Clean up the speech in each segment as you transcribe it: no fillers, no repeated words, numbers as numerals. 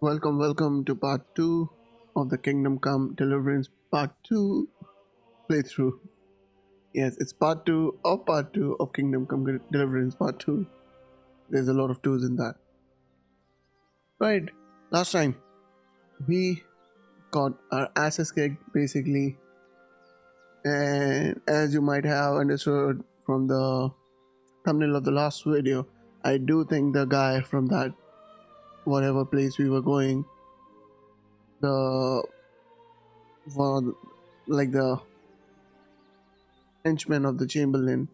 Welcome to part 2 of the Kingdom Come Deliverance part 2 playthrough. Yes, it's part 2 of Kingdom Come Deliverance part 2. There's a lot of twos in that. Right, last time we got our asses kicked basically, and as you might have understood from the thumbnail of the last video, I do think the guy from that whatever place we were going, the one like the henchman of the Chamberlain,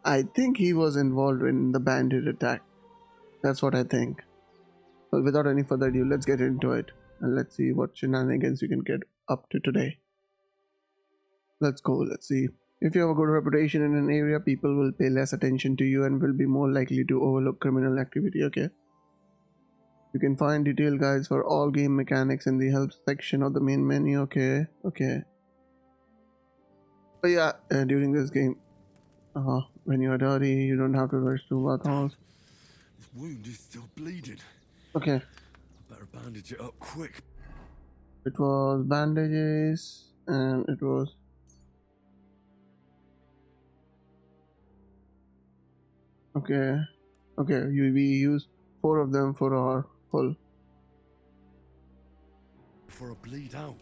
I think he was involved in the bandit attack. That's what I think. But without any further ado, let's get into it and let's see what shenanigans we can get up to today. Let's go, let's see. If you have a good reputation in an area, people will pay less attention to you and will be more likely to overlook criminal activity, okay? You can find detailed guides for all game mechanics in the help section of the main menu, okay? But yeah, during this game, when you're dirty, you don't have to rush to bathhouse. This wound is still bleeding. Okay. I better bandage it up quick. It was bandages and it was okay. We use 4 of them for our full. Before I bleed out.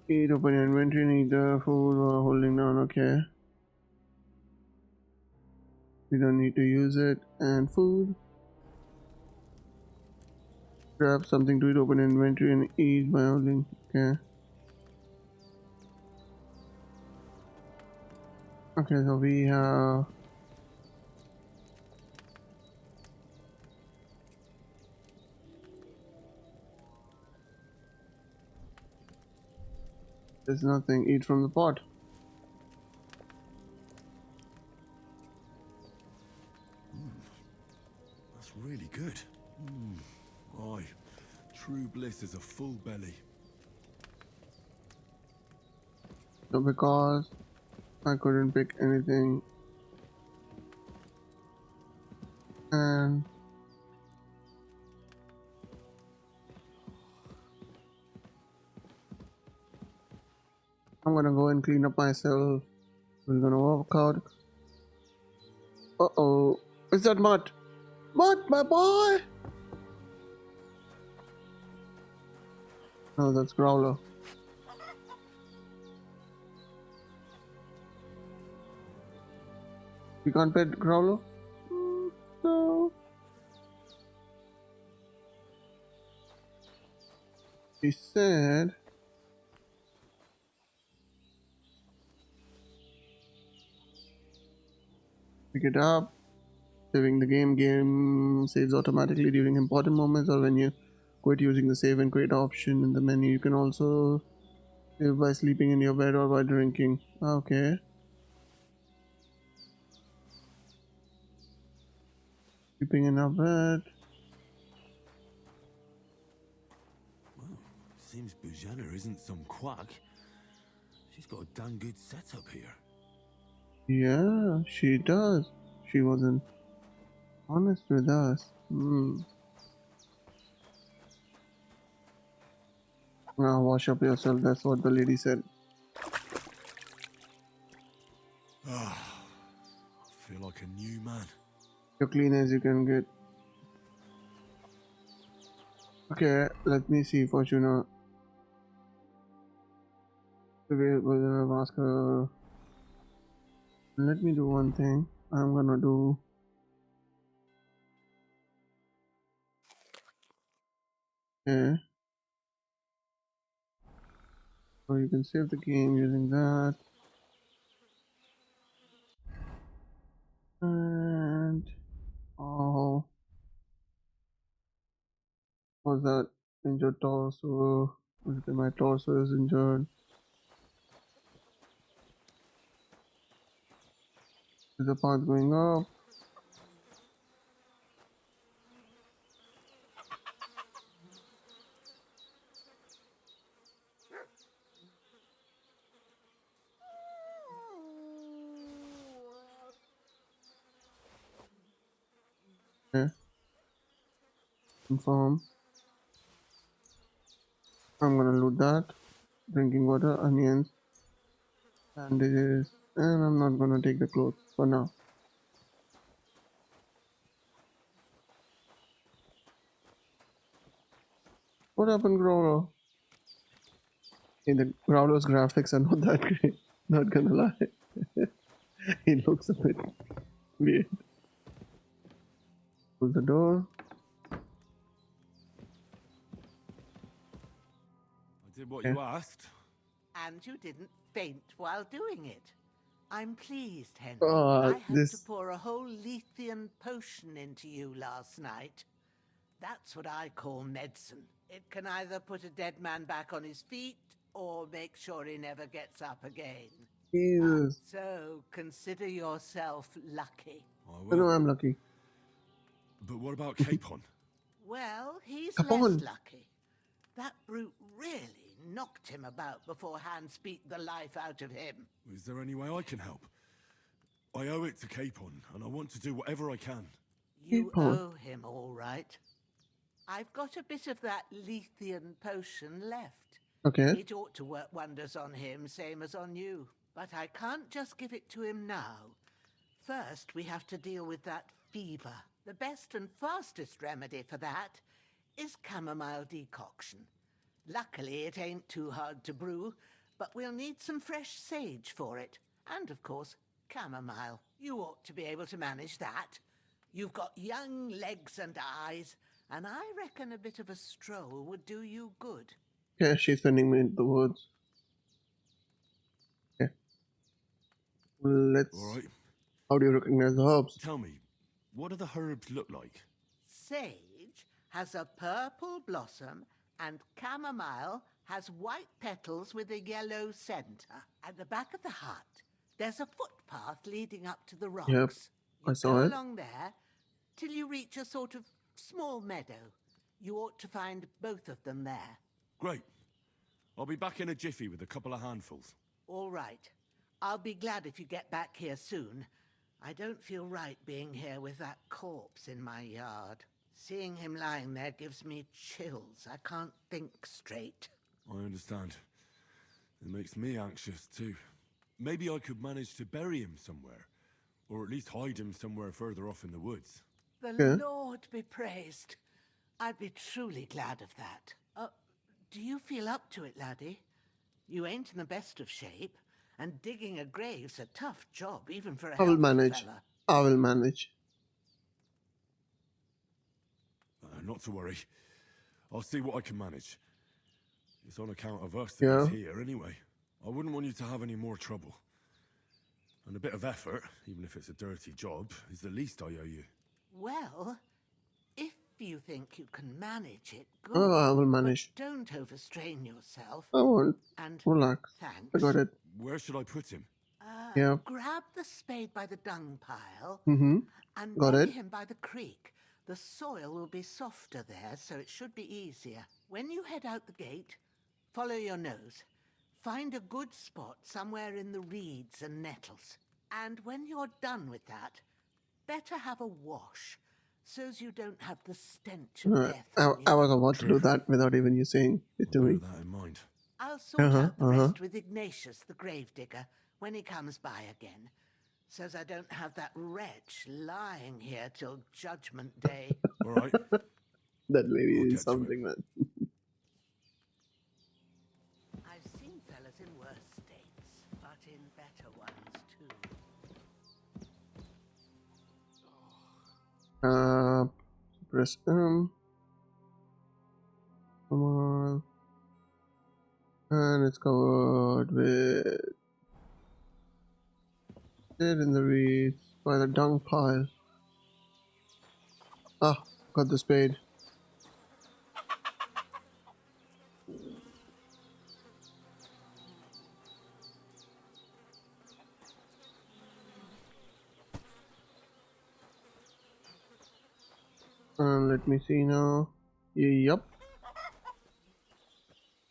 Eat, open your inventory, need the food while holding down, okay. We don't need to use it. And food. Grab something to eat, open inventory and eat by holding, okay. Okay, so we have there's nothing. Eat from the pot. That's really good. Aye, true bliss is a full belly. So because I couldn't pick anything and I'm gonna go and clean up myself. We're gonna work out. Uh-oh. Is that Mutt? Mutt, my boy! No, that's Growler. We can't pet Growler? No. He said... Pick it up. Saving the game saves automatically during important moments or when you quit using the save and quit option in the menu. You can also save by sleeping in your bed or by drinking. Okay. Sleeping in our bed. Well, seems Bujana isn't some quack. She's got a damn good setup here. Yeah, she does. She wasn't honest with us. Now wash up yourself, that's what the lady said. I feel like a new man. You're clean as you can get. Okay, let me see, Fortuna. Ask her. Let me do one thing. I'm gonna do. Okay. So you can save the game using that. And oh, was that injured torso? Okay, my torso is injured. Is the path going up? Okay. Confirm. I'm gonna loot that. Drinking water, onions, bandages, and I'm not gonna take the clothes for now. What happened, Growler? Hey, the Growler's graphics are not that great. Not gonna lie. He looks a bit weird. Close the door. I did what Yeah. you asked. And you didn't faint while doing it. I'm pleased, Henry. Oh, I had to this pour a whole Lethean potion into you last night. That's what I call medicine. It can either put a dead man back on his feet or make sure he never gets up again. Jesus. So consider yourself lucky. I I know will. I'm lucky. But what about Capon? Well, he's Come less on. lucky. That brute really knocked him about before Hans beat the life out of him. Is there any way I can help? I owe it to Capon, and I want to do whatever I can. You Keep on. owe him, all right. I've got a bit of that Lethean potion left. Okay. It ought to work wonders on him, same as on you. But I can't just give it to him now. First, we have to deal with that fever. The best and fastest remedy for that is chamomile decoction. Luckily, it ain't too hard to brew, but we'll need some fresh sage for it. And, of course, chamomile. You ought to be able to manage that. You've got young legs and eyes, and I reckon a bit of a stroll would do you good. Okay, she's sending me into the woods. Okay. Let's. All right. How do you recognize the herbs? Tell me, what do the herbs look like? Sage has a purple blossom, and chamomile has white petals with a yellow center. At the back of the hut, there's a footpath leading up to the rocks. Yep, I You saw go it. along there till you reach a sort of small meadow. You ought to find both of them there. Great. I'll be back in a jiffy with a couple of handfuls. All right. I'll be glad if you get back here soon. I don't feel right being here with that corpse in my yard. Seeing him lying there gives me chills. I can't think straight. I understand. It makes me anxious, too. Maybe I could manage to bury him somewhere. Or at least hide him somewhere further off in the woods. The Yeah. Lord be praised. I'd be truly glad of that. Do you feel up to it, laddie? You ain't in the best of shape, and digging a grave's a tough job, even for a I will healthy manage. fella. I will manage. Not to worry. I'll see what I can manage. It's on account of us that Yeah. he's here anyway. I wouldn't want you to have any more trouble. And a bit of effort, even if it's a dirty job, is the least I owe you. Well, if you think you can manage it, good. Oh, I will But manage. don't overstrain yourself. I won't. And Relax. thanks. I got it. Where should I put him? Yeah. Grab the spade by the dung pile Mm-hmm. and Got bury it. him by the creek. The soil will be softer there, so it should be easier. When you head out the gate, follow your nose. Find a good spot somewhere in the reeds and nettles. And when you're done with that, better have a wash, so's you don't have the stench of death on I you. was about to do Sure. that without even you saying it to Bear me. that in mind. I'll sort out the Uh-huh. rest with Ignatius, the gravedigger, when he comes by again, so's I don't have that wretch lying here till Judgment Day. All right. That lady I'll is get to something, man. I've seen fellas in worse states, but in better ones too. Press M. Come on. And it's covered with dead in the reeds by the dung pile. Ah, got the spade. And let me see now. Yep.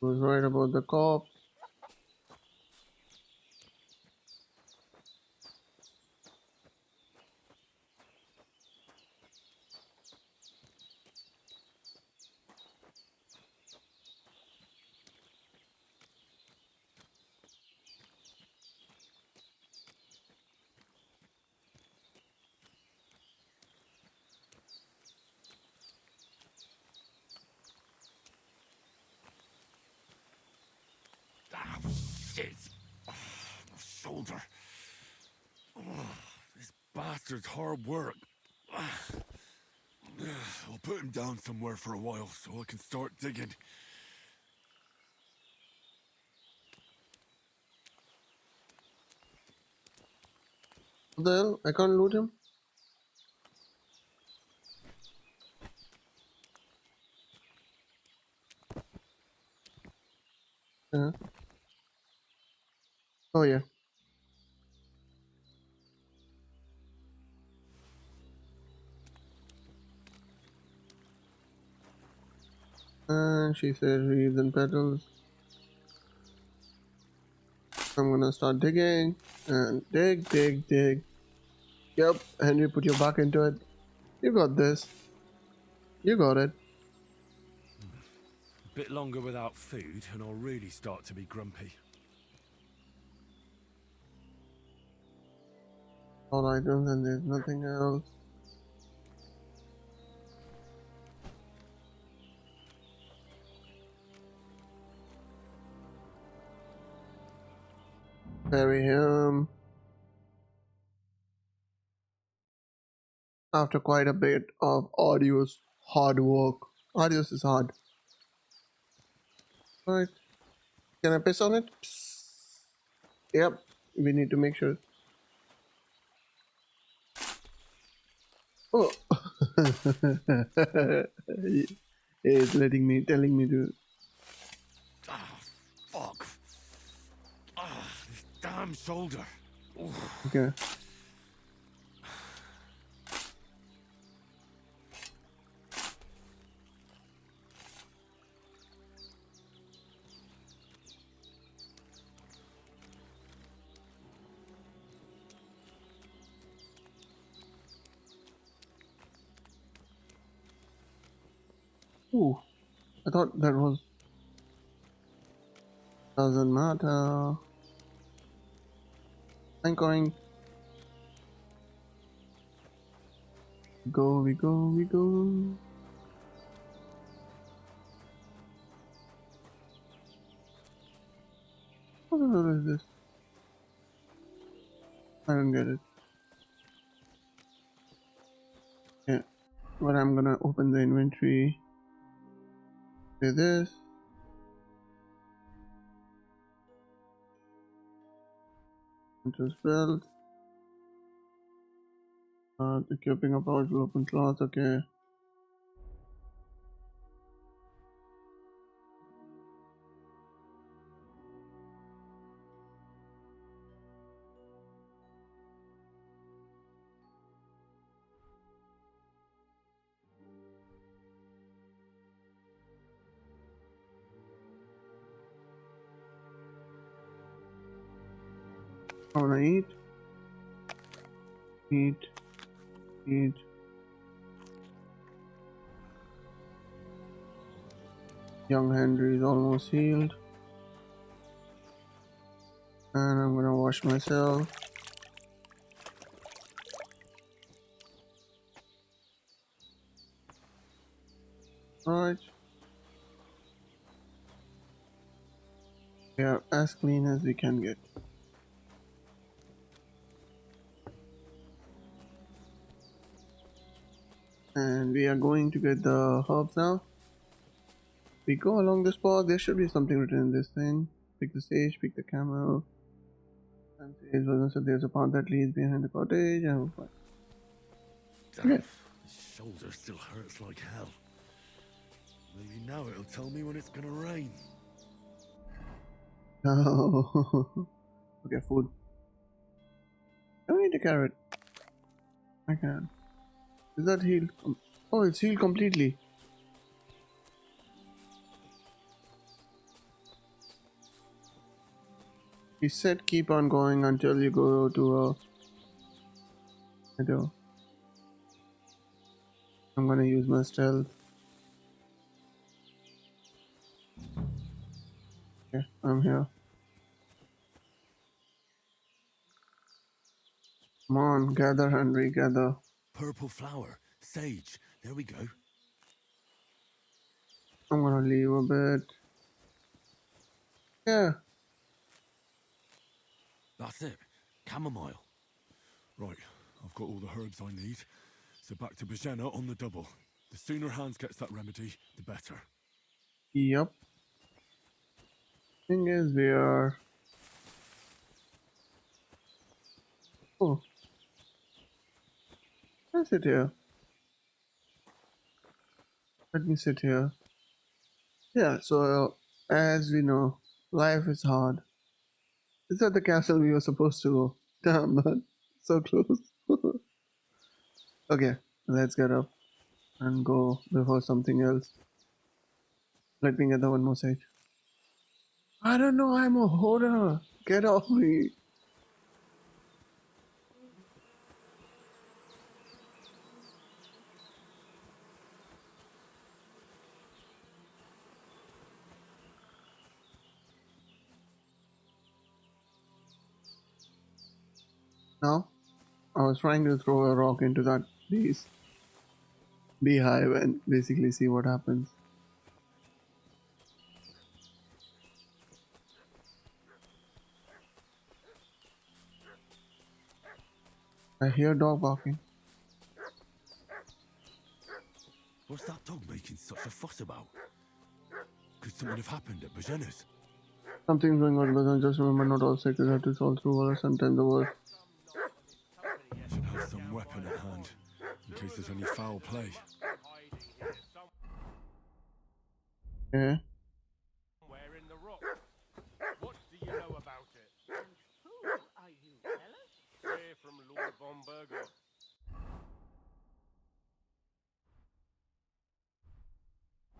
Was right about the corpse. shoulder. Oh, this bastard's hard work. I'll put him down somewhere for a while so I can start digging. What the hell? I can't loot him? Yeah. Oh yeah. And she said leaves and petals. I'm gonna start digging. And dig, dig, dig. Yep, Henry, put your back into it. You got this. You got it. A bit longer without food and I'll really start to be grumpy. All items and there's nothing else. Bury him. After quite a bit of arduous hard work. Arduous is hard. Right. Can I piss on it? Psst. Yep. We need to make sure. Oh. It's telling me to. Ah, fuck. Ah, this damn shoulder. Ooh. Okay. Ooh. I thought that was. Doesn't matter. Anchoring. Go, we go, we go. What the hell is this? I don't get it. Yeah. But I'm gonna open the inventory. Do this. Just build. The keeping of powerful open slots. Okay. I wanna eat. Eat. Eat. Young Henry is almost healed. And I'm gonna wash myself. Right. We are as clean as we can get. And we are going to get the herbs now. We go along this path, there should be something written in this thing. Pick the sage, pick the camel. And sage wasn't so there's a path that leads behind the cottage and we'll find. Damn, Okay. this shoulder still hurts like hell. Maybe now it'll tell me when it's gonna rain. Oh. Okay, food. I don't need a carrot. I can. Is that healed? Oh, it's healed completely. He said keep on going until you go to a meadow. I'm gonna use my stealth. Okay, I'm here. Come on, gather, Henry, gather. Purple flower. Sage. There we go. I'm gonna leave a bit. Yeah. That's it. Chamomile. Right, I've got all the herbs I need. So back to Bajena on the double. The sooner Hans gets that remedy, the better. Yep. Thing is, we are. Oh, let's sit here. Let me sit here. Yeah, so as we know, life is hard. Is that the castle we were supposed to go? Damn, man. So close. Okay, let's get up and go before something else. Let me get the one more sage. I don't know, I'm a hoarder. Get off me. Now, I was trying to throw a rock into that beehive and basically see what happens. I hear dog barking. What's that dog making such a fuss about? Could something have happened at Bajena's? Something's going on, but I just remember not all secrets have to solve through all sometimes the world. Should have some weapon at hand, in case there's any foul play. Yeah. Somewhere in the rock. What do you know about it? Who are you, fellas? We're from Lord von Burgov.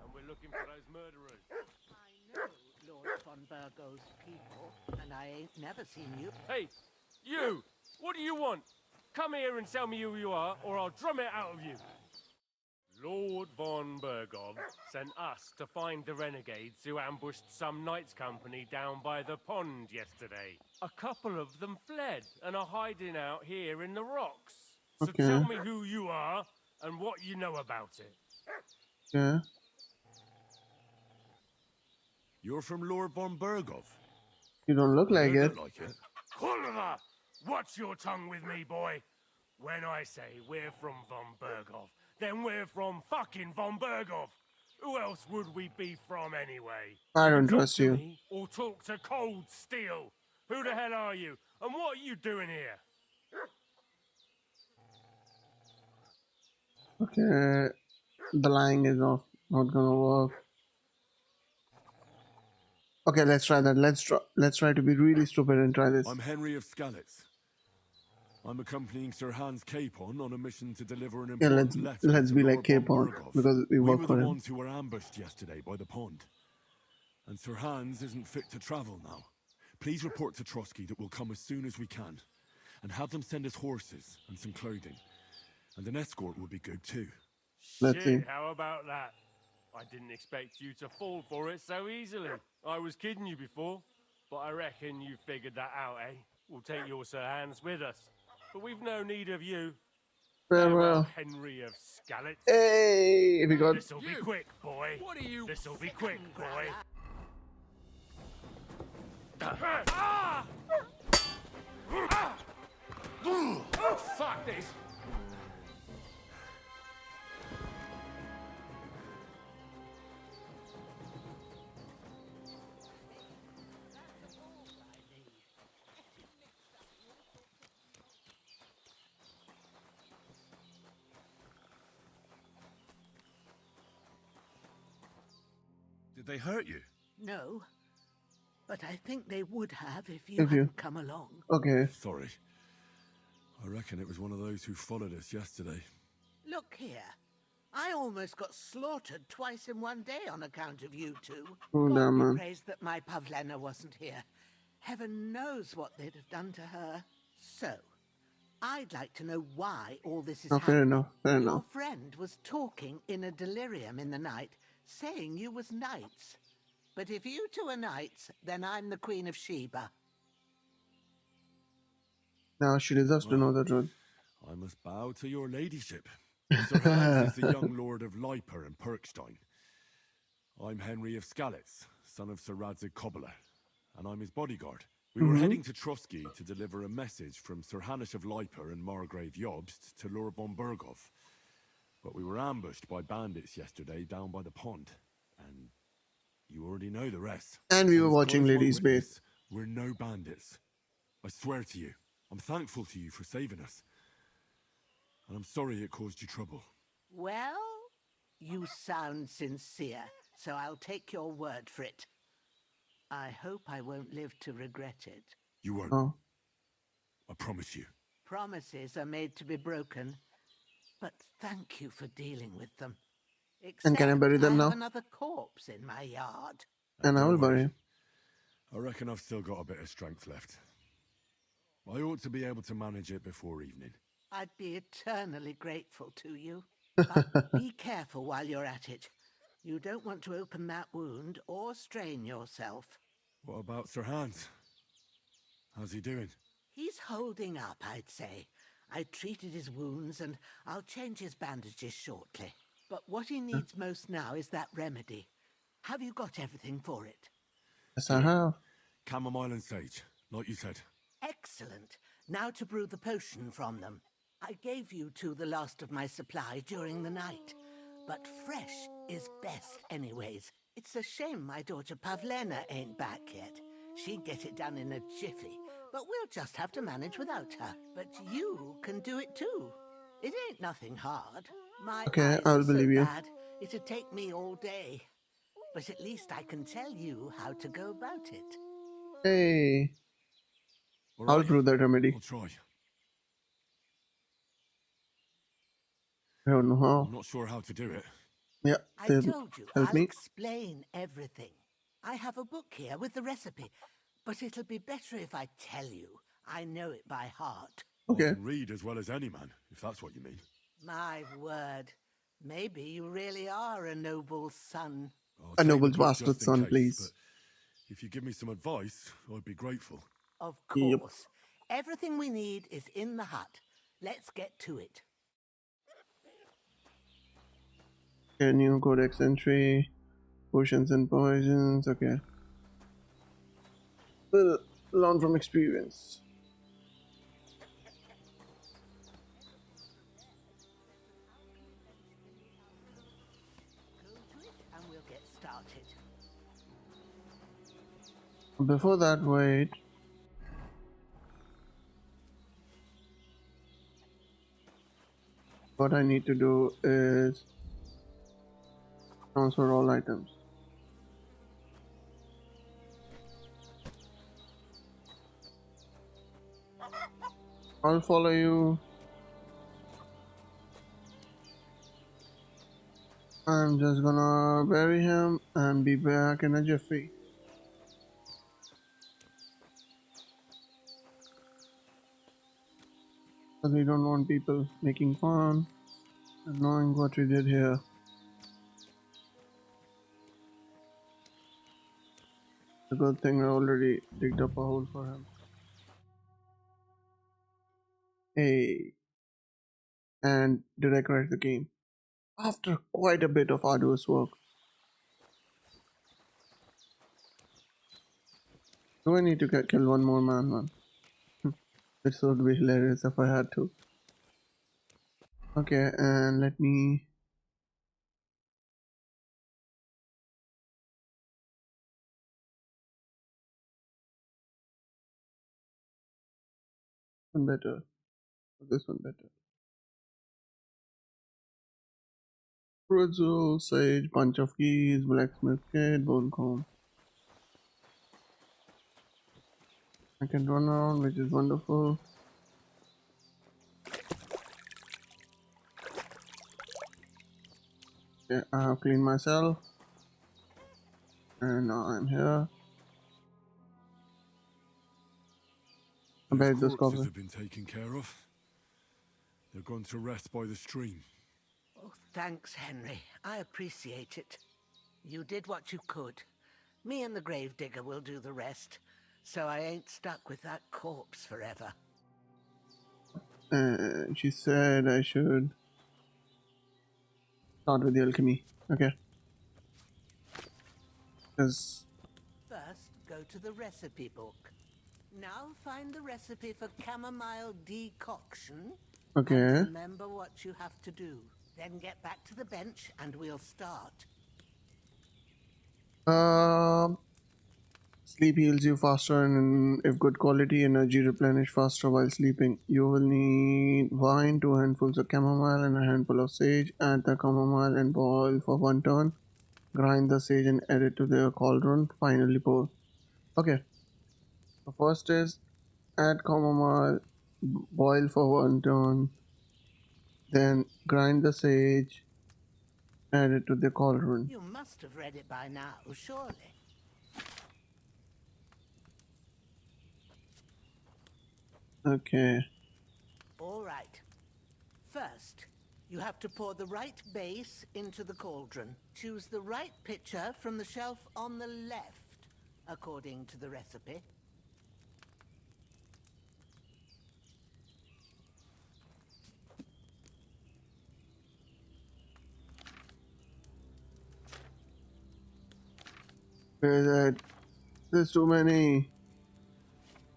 And we're looking for those murderers. I know Lord von Burgo's people, and I ain't never seen you. Hey, you! What do you want? Come here and tell me who you are, or I'll drum it out of you. Lord von Burgov sent us to find the renegades who ambushed some knights' company down by the pond yesterday. A couple of them fled and are hiding out here in the rocks. So Okay. tell me who you are and what you know about it. Yeah. You're from Lord von Burgov? You don't look like Don't it. look like it. Kulva, watch your tongue with me, boy. When I say we're from von Burgov, then we're from fucking von Burgov. Who else would we be from anyway? I don't Talk trust to you. me or talk to Cold Steel. Who the hell are you? And what are you doing here? Okay. The lying is not gonna work. Okay, let's try that. Let's try to be really stupid and try this. I'm Henry of Skalitz. I'm accompanying Sir Hans Capon on a mission to deliver an Yeah, important letter let's to be Lord like von Capon Burgov. because we We work were for the him. ones who were ambushed yesterday by the pond. And Sir Hans isn't fit to travel now. Please report to Trotsky that we'll come as soon as we can. And have them send us horses and some clothing. And an escort would be good too. Let's see. Shit, how about that? I didn't expect you to fall for it so easily. I was kidding you before, but I reckon you figured that out, eh? We'll take your Sir Hans with us. But we've no need of you. Farewell, Farewell. Henry of Skalitz. Hey, we got. This'll be quick, boy. What are you? This'll be quick, boy. Fuck this! Did they hurt you? No, but I think they would have if you If you- hadn't come along. Okay. Sorry. I reckon it was one of those who followed us yesterday. Look here. I almost got slaughtered twice in one day on account of you two. Oh, God damn, be man. praised that my Pavlena wasn't here. Heaven knows what they'd have done to her. So, I'd like to know why all this is Oh, fair happening. enough. Fair Your enough. friend was talking in a delirium in the night, saying you was knights. But if you two are knights, then I'm the Queen of Sheba. Now she deserves to know the truth. I must bow to your ladyship. Sir Hans is the young lord of Leiper and Perkstein. I'm Henry of Skalitz, son of Sir Radzig Kobbler, and I'm his bodyguard. We were heading to Trotsky to deliver a message from Sir Hanish of Leiper and Margrave Jobst to Lord von Bergov. But we were ambushed by bandits yesterday down by the pond. And you already know the rest. And we were as God watching is my Ladies Bathe. witness, we're no bandits. I swear to you. I'm thankful to you for saving us. And I'm sorry it caused you trouble. Well, you sound sincere, so I'll take your word for it. I hope I won't live to regret it. You won't. Oh, I promise you. Promises are made to be broken, but thank you for dealing with them. and can I Except bury them I have now? another corpse in my yard. And I will Don't bury worry. him. I reckon I've still got a bit of strength left. I ought to be able to manage it before evening. I'd be eternally grateful to you. But be careful while you're at it. You don't want to open that wound or strain yourself. What about Sir Hans? How's he doing? He's holding up, I'd say. I treated his wounds and I'll change his bandages shortly. But what he needs most now is that remedy. Have you got everything for it? Yes, I have. Chamomile and sage, like you said. Excellent. Now to brew the potion from them. I gave you two the last of my supply during the night. But fresh is best anyways. It's a shame my daughter Pavlena ain't back yet. She'd get it done in a jiffy. But we'll just have to manage without her. But you can do it too. It ain't nothing hard. My Okay, eyes I'll are so believe you. bad, it'd take me all day. But at least I can tell you how to go about it. Hey, All I'll right, brew that remedy. I'll try. I don't know how. I'm not sure how to do it. Yeah, I then told you, help I'll me. explain everything. I have a book here with the recipe, but it'll be better if I tell you. I know it by heart. I Okay. can read as well as any man, if that's what you mean. My word. Maybe you really are a noble son. I'll A take the noble's book bastard just in son, case, please. But if you give me some advice, I'd be grateful. Of Yep. course. Everything we need is in the hut. Let's get to it. Okay, new codex entry. Potions and poisons. Okay. We'll learn from experience. Go to it and we'll get started. Before that, wait. What I need to do is transfer all items. I'll follow you. I'm just gonna bury him and be back in a jiffy. Because we don't want people making fun and knowing what we did here. It's a good thing I already digged up a hole for him. Hey. And did I crack the game? After quite a bit of arduous work. Do I need to kill one more man? This would be hilarious if I had to. Okay, and let me... One better. This one better. Pretzel, sage, bunch of keys, blacksmith kit, bone comb. I can run around, which is wonderful. Okay, I have cleaned myself. And now I'm here. I Those buried this corpses copper. have been taken care of. They're gone to rest by the stream. Oh, thanks, Henry. I appreciate it. You did what you could. Me and the gravedigger will do the rest, so I ain't stuck with that corpse forever. And she said I should start with the alchemy. Okay. Because First, go to the recipe book. Now find the recipe for chamomile decoction and Okay. remember what you have to do. Then get back to the bench and we'll start. Um, Sleep heals you faster, and if good quality energy replenish faster while sleeping. You will need wine, 2 handfuls of chamomile, and a handful of sage. Add the chamomile and boil for 1 turn. Grind the sage and add it to the cauldron. Finally pour. Okay. The first is add chamomile, boil for 1 turn, then grind the sage, add it to the cauldron. You must have read it by now, surely. Okay. All right. First, you have to pour the right base into the cauldron. Choose the right pitcher from the shelf on the left, according to the recipe. Where's that? There's too many.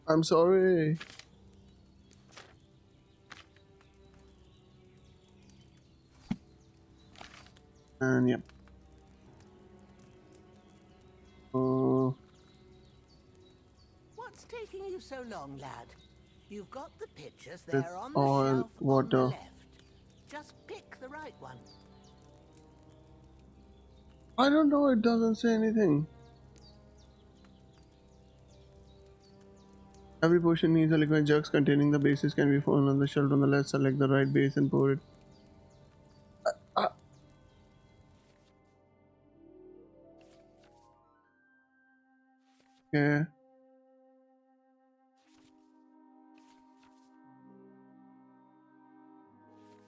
I'm sorry. And yep. Oh, What's taking you so long, lad? You've got the pitchers it's there on the all shelf on the water. left. Just pick the right one. I don't know, it doesn't say anything. Every portion needs a liquid jugs containing the bases can be found on the shelf on the left. Select the right base and pour it. Ah, okay.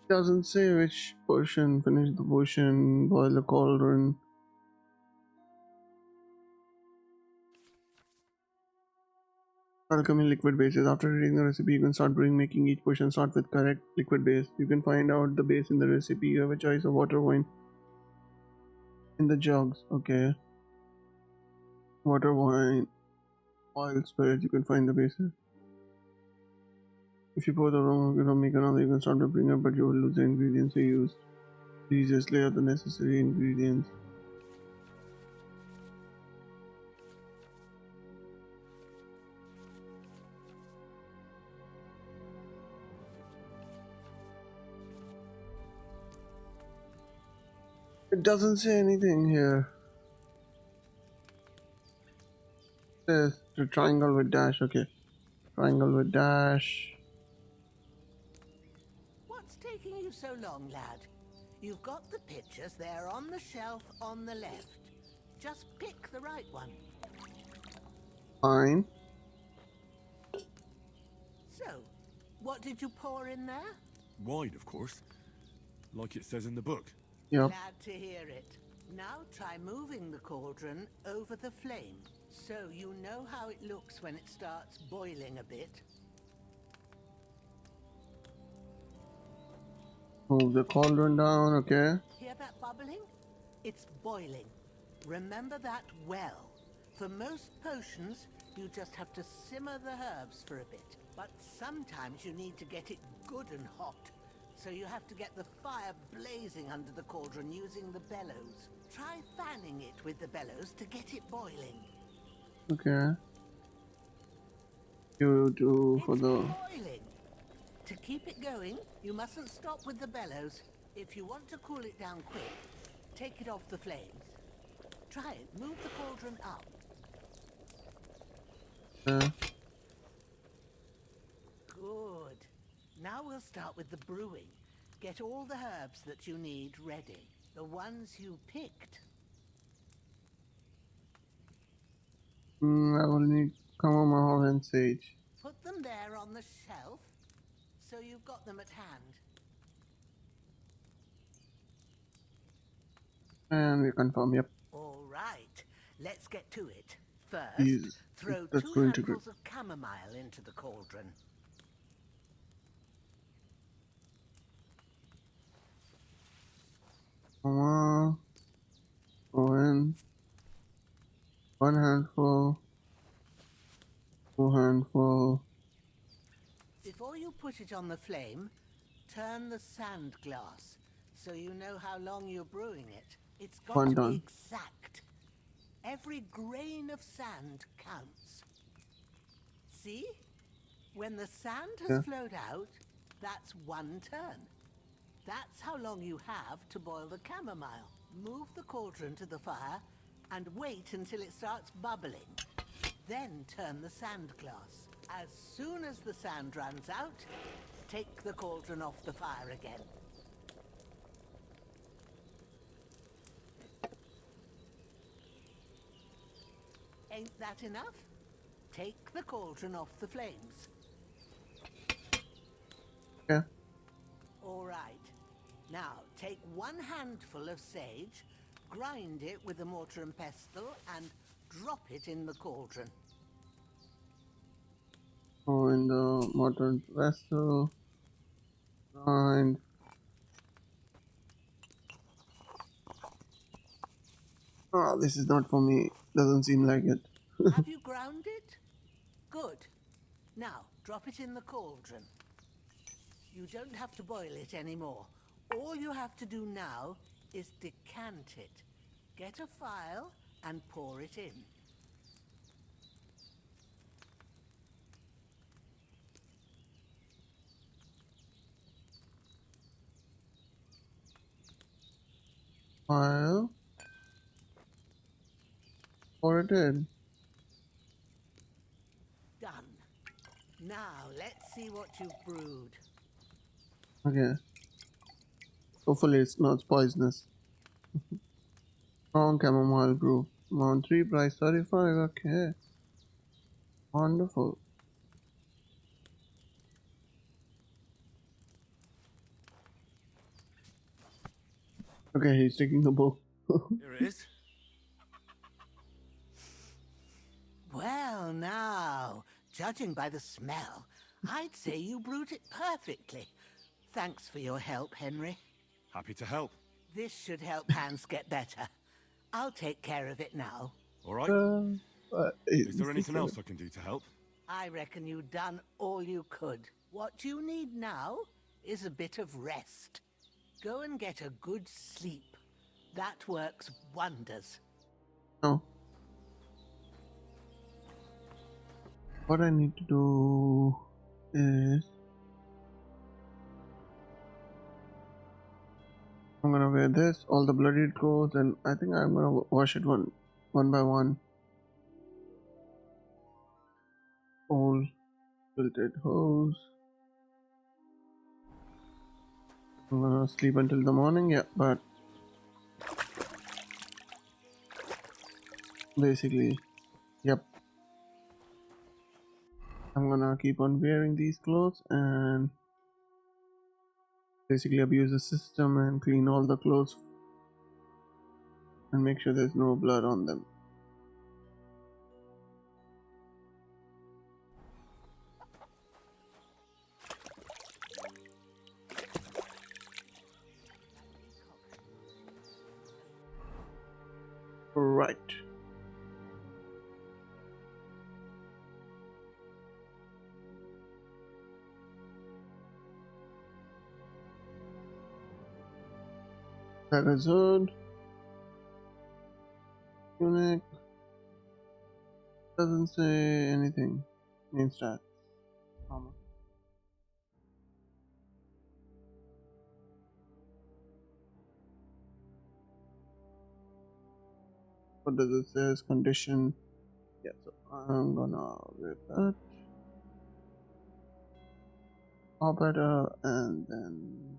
Doesn't say which portion. Finish the portion. Boil the cauldron. Alchemy liquid bases. After reading the recipe, you can start brewing, making each portion start with correct liquid base. You can find out the base in the recipe. You have a choice of water, wine in the jugs. Okay. Water, wine, oil, spirits. You can find the bases. If you pour the wrong from make another, you can start brewing up, but you will lose the ingredients you used. Please just lay out the necessary ingredients. It doesn't say anything here. It says the triangle with dash. Okay. Triangle with dash. What's taking you so long, lad? You've got the pitchers there on the shelf on the left. Just pick the right one. Fine. So, what did you pour in there? Wine, of course. Like it says in the book. Yep. Glad to hear it. Now try moving the cauldron over the flame, so you know how it looks when it starts boiling a bit. Move the cauldron down. Okay. Hear that bubbling? It's boiling. Remember that well. For most potions, you just have to simmer the herbs for a bit. But sometimes you need to get it good and hot. So you have to get the fire blazing under the cauldron using the bellows. Try fanning it with the bellows to get it boiling. Okay. You do for It's the. boiling. To keep it going, you mustn't stop with the bellows. If you want to cool it down quick, take it off the flames. Try it. Move the cauldron up. Good. Now we'll start with the brewing. Get all the herbs that you need ready. The ones you picked. I will need chamomile and sage. Put them there on the shelf, so you've got them at hand. And we confirm. Yep. All right, let's get to it. First, Is throw that's 2 going to handfuls of chamomile into the cauldron. go in. 1 handful. 2 handful. put it on the flame, turn the sand glass so you know how long you're brewing it. It's got One to be done. exact. Every grain of sand counts. See? When the sand has Yeah. flowed out, that's 1 turn. That's how long you have to boil the chamomile. Move the cauldron to the fire and wait until it starts bubbling. Then turn the sand glass. As soon as the sand runs out, take the cauldron off the fire again. Ain't that enough? Take the cauldron off the flames. Yeah. All right. Now, take 1 handful of sage, grind it with a mortar and pestle, and drop it in the cauldron. Oh, in the modern vessel. Grind. Oh, this is not for me. Doesn't seem like it. Have you ground it? Good. Now, drop it in the cauldron. You don't have to boil it anymore. All you have to do now is decant it. Get a phial and pour it in. File. Or it did. Done. Now, let's see what you've brewed. Okay. Hopefully it's not poisonous. Strong chamomile brew. Amount 3, price 35. Okay. Wonderful. Okay, he's taking the book. Here it is. Well, now, judging by the smell, I'd say you brewed it perfectly. Thanks for your help, Henry. Happy to help. This should help Hans get better. I'll take care of it now. All right. Is there anything else I can do to help? I reckon you've done all you could. What you need now is a bit of rest. Go and get a good sleep. That works wonders. No. What I need to do is I'm gonna wear this, all the bloodied clothes, and I think I'm gonna wash it one by one. All filtered hose. I'm gonna sleep until the morning, yeah, but basically, yep. I'm gonna keep on wearing these clothes and basically abuse the system and clean all the clothes and make sure there's no blood on them. Right. That is good. Unique. Doesn't say anything. Main stats. Armor. What does it say? Condition. Yeah, so I'm gonna read that. All better, and then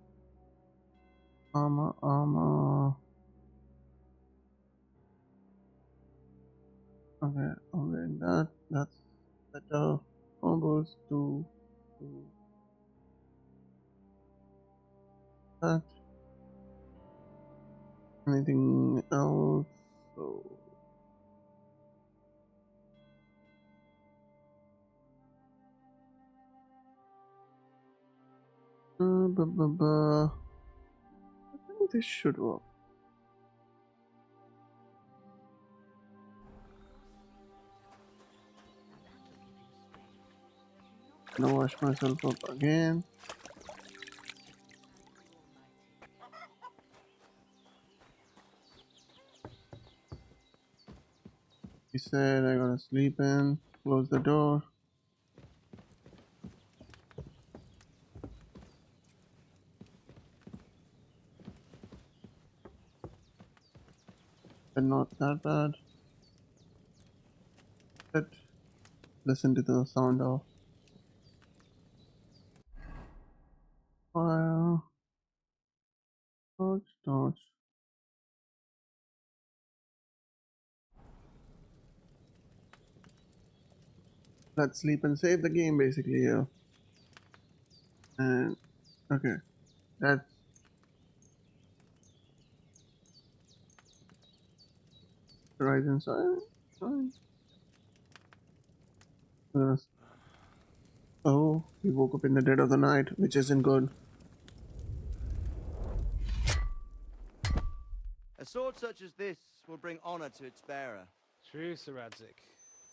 armor. Okay, I'm wearing that. That's better. Combos to that. Anything else? So I think this should work. gonna wash myself up again. He said I gotta sleep in, close the door. But not that bad. But listen to the sound of fire. Torch, torch. Let's sleep and save the game basically here. And okay, that's the right inside. Fine. Yes. Oh, he woke up in the dead of the night, which isn't good. A sword such as this will bring honor to its bearer. True, Sir Radzik.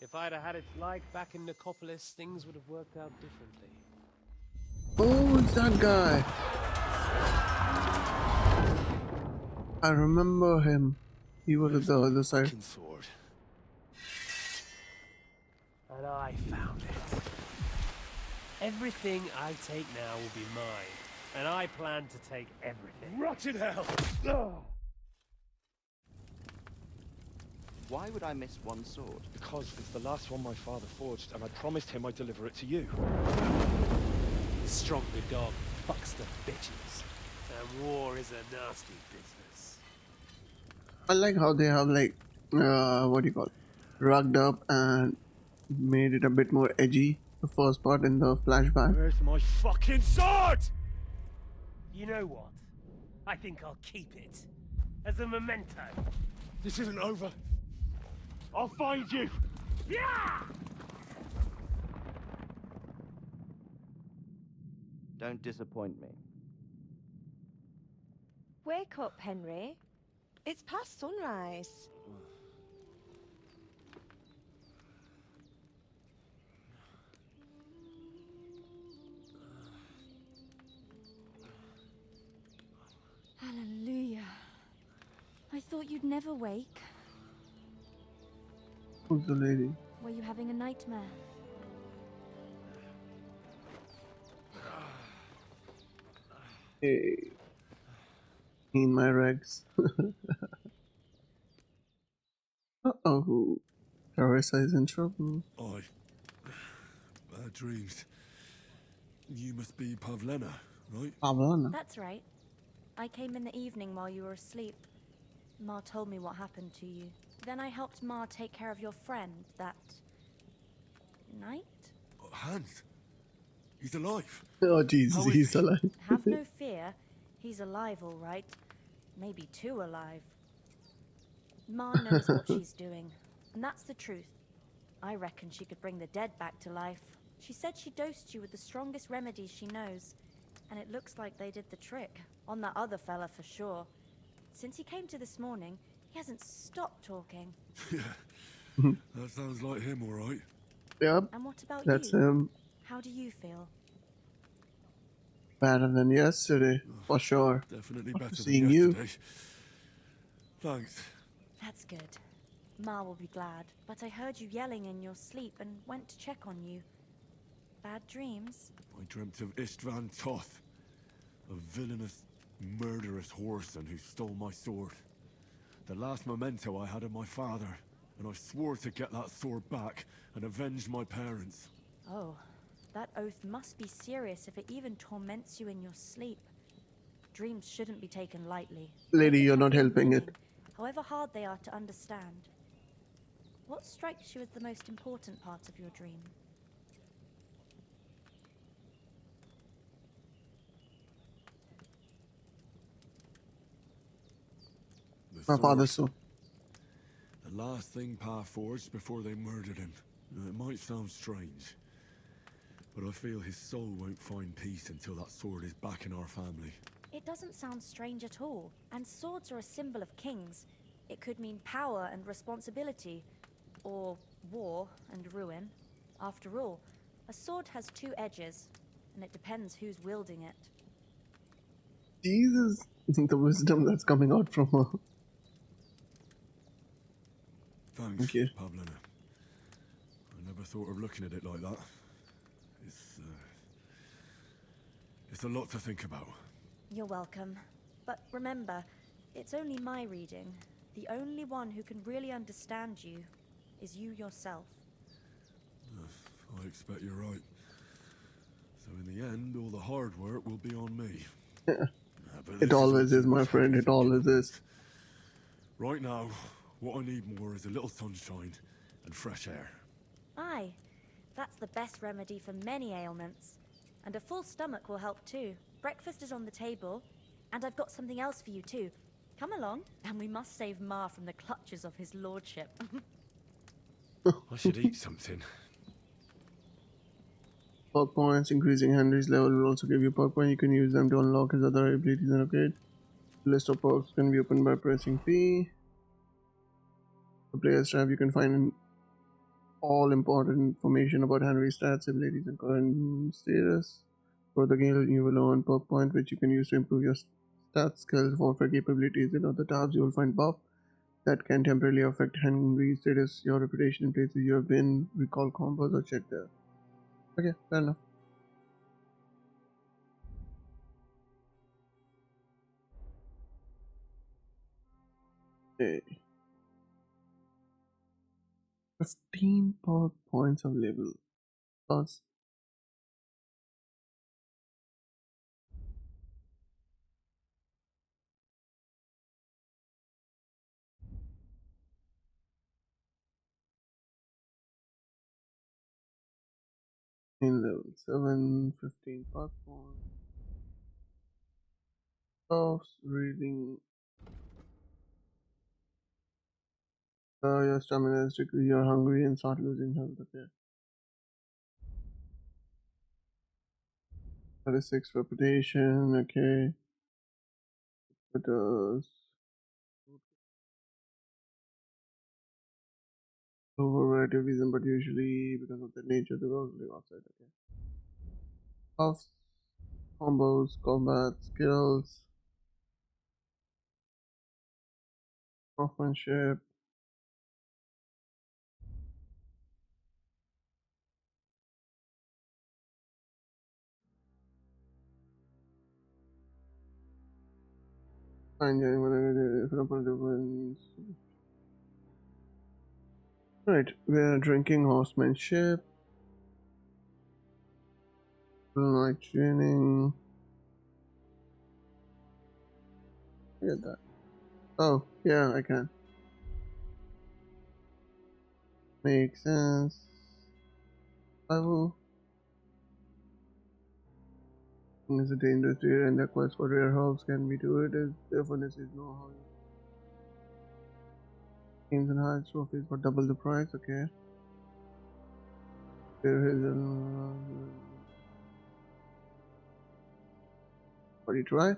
If I'd have had its like back in Nicopolis, things would have worked out differently. Oh, it's that guy. I remember him. He was at the other side. Sword. And I found it. Everything I take now will be mine. And I plan to take everything. Rotted hell! Why would I miss one sword? Because it's the last one my father forged, and I promised him I'd deliver it to you. Stronger dog fucks the bitches. And war is a nasty business. I like how they have like, what do you call it? Rugged up and made it a bit more edgy. The first part in the flashback. Where's my fucking sword? You know what? I think I'll keep it. As a memento. This isn't over. I'll find you! Yeah! Don't disappoint me. Wake up, Henry. It's past sunrise. Hallelujah. I thought you'd never wake. Who's the lady? Were you having a nightmare? Hey. In my regs. Uh-oh. Carissa is in trouble. Bad dreams. You must be Pavlena, right? Pavlana. That's right. I came in the evening while you were asleep. Ma told me what happened to you. Then I helped Ma take care of your friend that night? Hans. He's alive. Oh Jesus, How is he's he? alive. Have no fear. He's alive, all right. Maybe too alive. Ma knows what she's doing, and that's the truth. I reckon she could bring the dead back to life. She said she dosed you with the strongest remedies she knows, and it looks like they did the trick. On that other fella for sure. Since he came to this morning, he hasn't stopped talking. Yeah. That sounds like him, all right. Yep, And what about that's you? him. How do you feel? Better than yesterday, for sure. Definitely After better than seeing you. yesterday. Thanks. That's good. Ma will be glad, but I heard you yelling in your sleep and went to check on you. Bad dreams? I dreamt of Istvan Toth, a villainous, murderous whoreson who stole my sword. The last memento I had of my father, and I swore to get that sword back and avenge my parents. Oh, that oath must be serious if it even torments you in your sleep. Dreams shouldn't be taken lightly. Lady, They can you're have not real helping it. meaning, however hard they are to understand. What strikes you as the most important part of your dream? The My sword. father's so. The last thing Pa forged before they murdered him. It might sound strange, but I feel his soul won't find peace until that sword is back in our family. It doesn't sound strange at all, and swords are a symbol of kings. It could mean power and responsibility, or war and ruin. After all, A sword has two edges, and it depends who's wielding it. Jesus, the wisdom that's coming out from her. Thanks, Thank you. Pavlina. I never thought of looking at it like that. It's a lot to think about. You're welcome. But remember, it's only my reading. The only one who can really understand you is you yourself. I expect you're right. So in the end, all the hard work will be on me. Yeah. But It this is all always is, too my much friend. heavy It thinking always at is. once. Right now, what I need more is a little sunshine and fresh air. Aye, that's the best remedy for many ailments. And a full stomach will help too. Breakfast is on the table, and I've got something else for you too. Come along, and we must save Ma from the clutches of his lordship. I should eat something. Perk points. Increasing Henry's level will also give you perk points. You can use them to unlock his other abilities and upgrade. The list of perks can be opened by pressing P. The player's tab, you can find all important information about Henry's stats, abilities, and current status. For the game, you will earn perk point, which you can use to improve your stats, skills, warfare capabilities. In other tabs, you will find buff that can temporarily affect Henry's status, your reputation in places you have been, recall combos, or check there. Okay, fair enough. Okay. 15 perk points available. Plus in level 7, 15 perk points. Buffs, reading. Your stamina is decreased, you're hungry and start losing health. Okay. 36 reputation. Okay. But over variety of reason, but usually because of the nature of the world live outside. Okay. Buffs, combos, combat skills, craftsmanship. Find anyone for example difference. Right, we're drinking horsemanship, night training. Get that. Oh, yeah, I can. Makes sense. I will. Is a dangerous area and the quest for rare herbs can be to it is therefore necessary to know how you games and hide trophies for double the price. Okay. There is a what you try?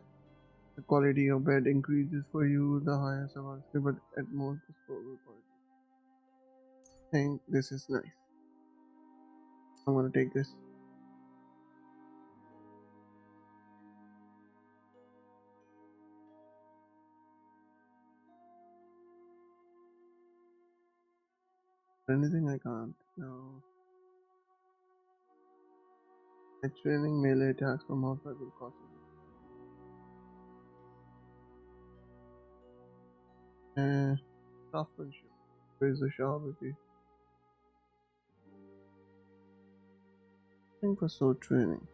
The quality of bed increases for you the higher survival skill, but at most the score will quality. I think this is nice. I'm gonna take this. Anything I can't. No. My training melee attacks from outside will cost you. Craftsmanship. Where's the shop if you think for sword training?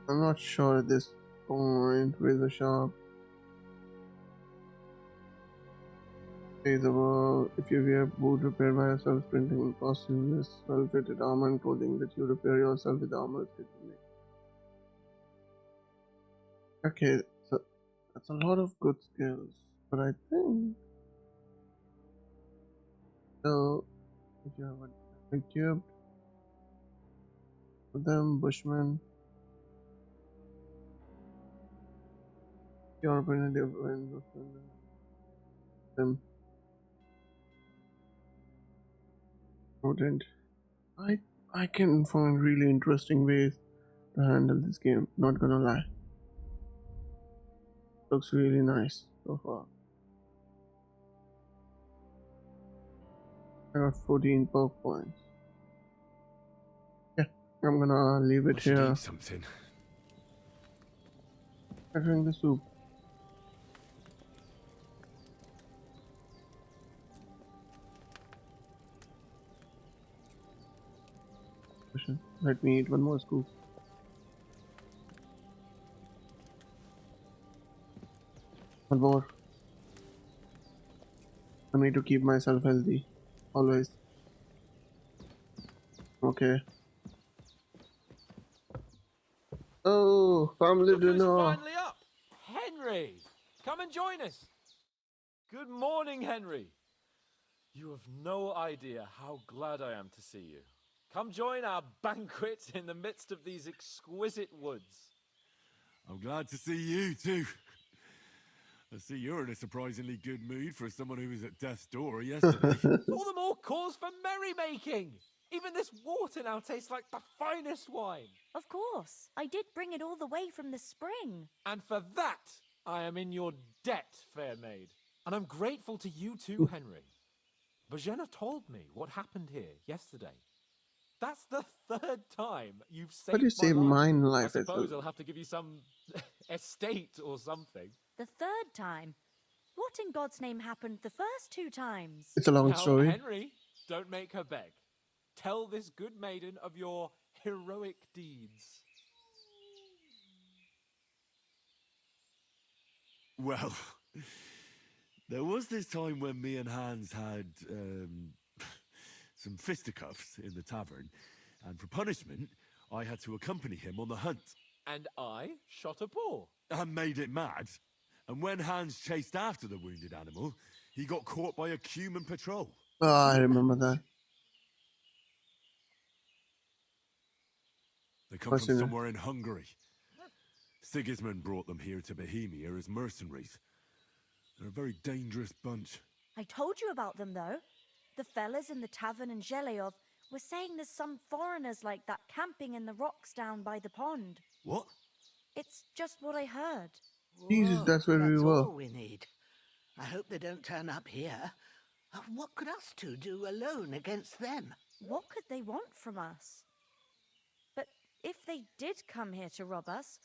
I'm not sure at this point. Where's the shop? Feasible. If you wear boot repaired by yourself, sprinting will cost you this well-fitted armor and clothing that you repair yourself with armor is good to make. Okay, so that's a lot of good skills, but I think so. If you have a cube for them, Bushman, your opinion difference of them. Wouldn't. I can find really interesting ways to handle this game. Not gonna lie. Looks really nice so far. I got 14 perk points. Yeah, I'm gonna leave I it should here. eat something. I drink the soup. Let me eat one more scoop. One more. I need to keep myself healthy. Always. Okay. Oh, family Look who's dinner. finally up! Henry! Come and join us! Good morning, Henry! You have no idea how glad I am to see you. Come join our banquet in the midst of these exquisite woods. I'm glad to see you too. I see you're in a surprisingly good mood for someone who was at death's door yesterday. All the more cause for merrymaking! Even this water now tastes like the finest wine. Of course. I did bring it all the way from the spring. And for that, I am in your debt, fair maid. And I'm grateful to you too, Henry. Bajena told me what happened here yesterday. That's the third time you've But you saved my saved life. mine I life as suppose well. I'll have to give you some estate or something. The third time? What in God's name happened the first 2 times? It's a long Now, story. Henry, don't make her beg. Tell this good maiden of your heroic deeds. Well, there was this time when me and Hans had some fisticuffs in the tavern, and for punishment, I had to accompany him on the hunt. And I shot a boar. I made it mad. And when Hans chased after the wounded animal, he got caught by a human patrol. Oh, I remember that. They come What's from in it? somewhere in Hungary. Sigismund brought them here to Bohemia as mercenaries. They're a very dangerous bunch. I told you about them, though. The fellas in the tavern in Zheleov were saying there's some foreigners like that camping in the rocks down by the pond. What? It's just what I heard. Jesus, that's where we that's were. all we need. I hope they don't turn up here. What could us two do alone against them? What could they want from us? But if they did come here to rob us,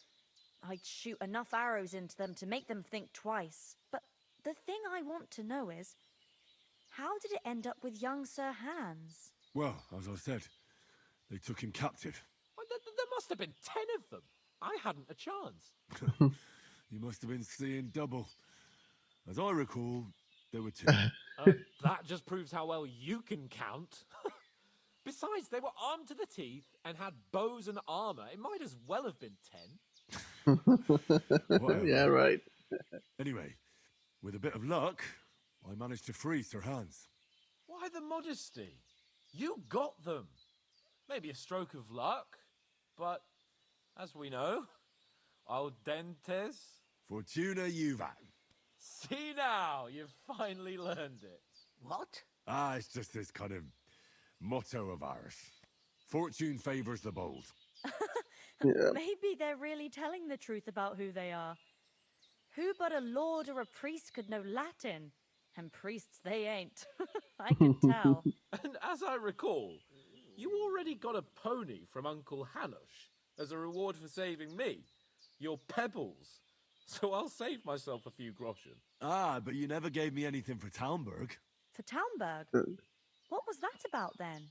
I'd shoot enough arrows into them to make them think twice. But the thing I want to know is, how did it end up with young Sir Hans? Well, as I said, they took him captive. Well, there must have been 10 of them. I hadn't a chance. You must have been seeing double. As I recall, there were 2. That just proves how well you can count. Besides, they were armed to the teeth and had bows and armor. It might as well have been 10. Whatever. Yeah, right. Anyway, with a bit of luck, I managed to free Sir Hans. Why the modesty? You got them. Maybe a stroke of luck, but as we know, al dentes. Fortuna juvat. See now, you've finally learned it. What? It's just this kind of motto of ours. Fortune favors the bold. Yeah. Maybe they're really telling the truth about who they are. Who but a lord or a priest could know Latin? And priests they ain't. I can tell. And as I recall, you already got a pony from Uncle Hanosh as a reward for saving me. Your pebbles. So I'll save myself a few groschen. But you never gave me anything for Talmberg. For Talmberg? What was that about then?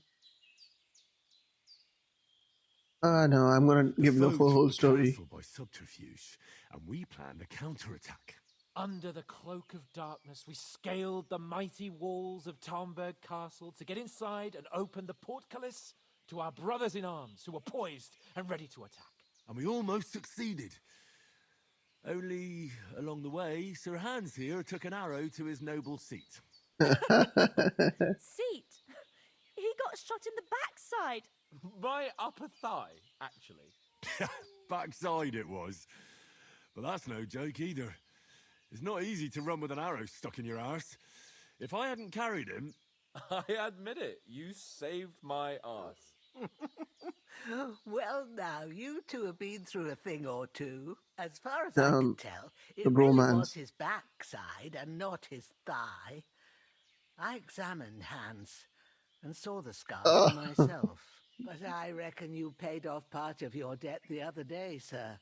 No, I'm gonna give the foe whole took the story. castle by subterfuge, and we planned a counterattack. Under the cloak of darkness, we scaled the mighty walls of Talmberg Castle to get inside and open the portcullis to our brothers in arms who were poised and ready to attack. And we almost succeeded. Only, along the way, Sir Hans here took an arrow to his noble seat. Seat! He got shot in the backside! My upper thigh, actually. Backside it was. But that's no joke either. It's not easy to run with an arrow stuck in your arse. If I hadn't carried him, I admit it, you saved my ass. Well, now, you two have been through a thing or two. As far as I Um, could tell, the it really was bromance. his backside and not his thigh. I examined Hans and saw the scars for myself. But I reckon you paid off part of your debt the other day, sir.